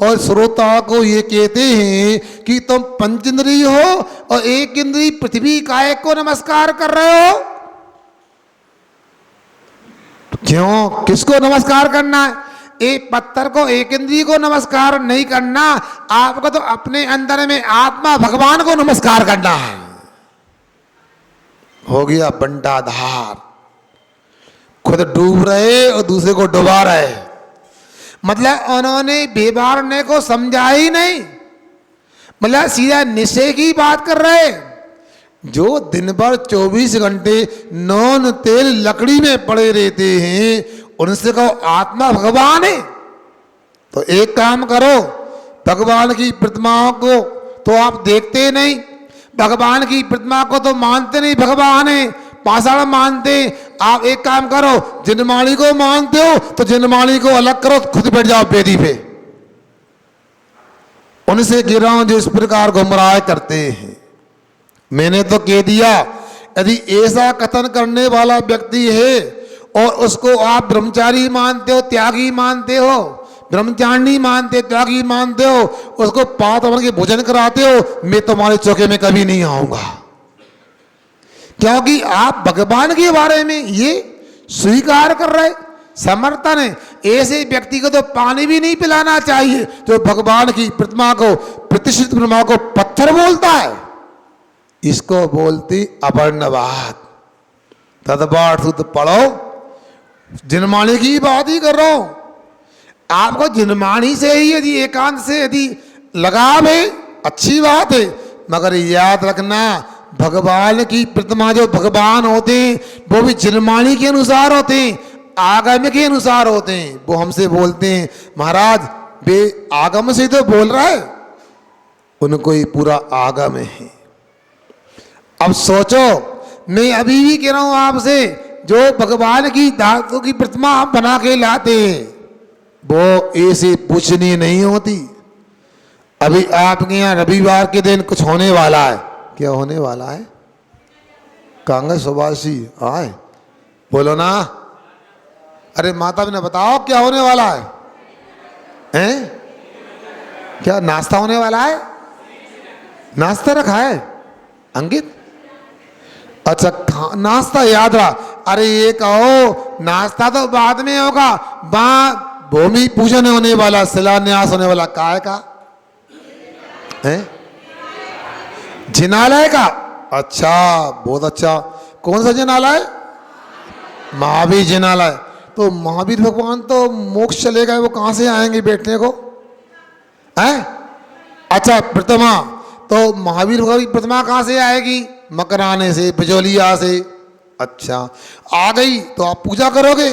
और श्रोता को ये कहते हैं कि तुम पंचेंद्रिय हो और एक इंद्रिय पृथ्वी काय को नमस्कार कर रहे हो, क्यों? किसको नमस्कार करना है? एक पत्थर को, एक इंद्रिय को नमस्कार नहीं करना। आपको तो अपने अंदर में आत्मा भगवान को नमस्कार करना है। हो गया बंटाधार, खुद डूब रहे और दूसरे को डुबा रहे। मतलब उन्होंने व्यवहार को समझा ही नहीं, मतलब सीधा निश्चय की बात कर रहे। जो दिन भर 24 घंटे नॉन तेल लकड़ी में पड़े रहते हैं, उनसे कहो आत्मा भगवान है। तो एक काम करो, भगवान की प्रतिमाओं को तो आप देखते नहीं, भगवान की प्रतिमा को तो मानते नहीं, भगवान है पाषाण मानते। आप एक काम करो, जिनमाली को मानते हो तो जिनमाली को अलग करो, खुद बैठ जाओ बेदी पे। उनसे गिराओ जो इस प्रकार गुमराह करते हैं। मैंने तो कह दिया, यदि ऐसा कथन करने वाला व्यक्ति है और उसको आप ब्रह्मचारी मानते हो, त्यागी मानते हो, ब्रह्मचारिणी मानते, त्यागी मानते हो, उसको पात बन के भोजन कराते हो, मैं तुम्हारे चौके में कभी नहीं आऊंगा। क्योंकि आप भगवान के बारे में ये स्वीकार कर रहे, समर्थन है। ऐसे व्यक्ति को तो पानी भी नहीं पिलाना चाहिए जो भगवान की प्रतिमा को, प्रतिष्ठित प्रतिमा को पत्थर बोलता है। इसको बोलती अवर्णवाद। तदपाठ शुद्ध पढ़ो, जिनमानी की बात ही कर रहा हूं। आपको जिनमानी से ही यदि एकांत से यदि लगाव है, अच्छी बात है, मगर याद रखना भगवान की प्रतिमा जो भगवान होते हैं वो भी जिनमानी के अनुसार होते हैं, आगम के अनुसार होते हैं। वो हमसे बोलते हैं महाराज वे आगम से तो बोल रहा है, उनको ही पूरा आगम है। अब सोचो, मैं अभी भी कह रहा हूं आपसे, जो भगवान की धातु की प्रतिमा आप बना के लाते हैं वो ऐसी पूछनी नहीं होती। अभी आपके यहाँ रविवार के दिन कुछ होने वाला है। क्या होने वाला है? कांग्रेस सुभाषी आए बोलो ना। अरे माता ने बताओ क्या होने वाला है? हैं? क्या नाश्ता होने वाला है? नाश्ता रखा है अंकित? अच्छा नाश्ता याद रहा। अरे ये कहो नाश्ता तो बाद में होगा, भूमि पूजन होने वाला, शिलान्यास होने वाला, काय का है? जिनालय का। अच्छा बहुत अच्छा। कौन सा जिनालय? महावीर जिनालय। तो महावीर भगवान तो मोक्ष चले गए, वो कहां से आएंगे बैठने को है? अच्छा प्रतिमा, तो महावीर भगवान की प्रतिमा कहां से आएगी? मकराने से, बिजोलिया से। अच्छा आ गई तो आप पूजा करोगे?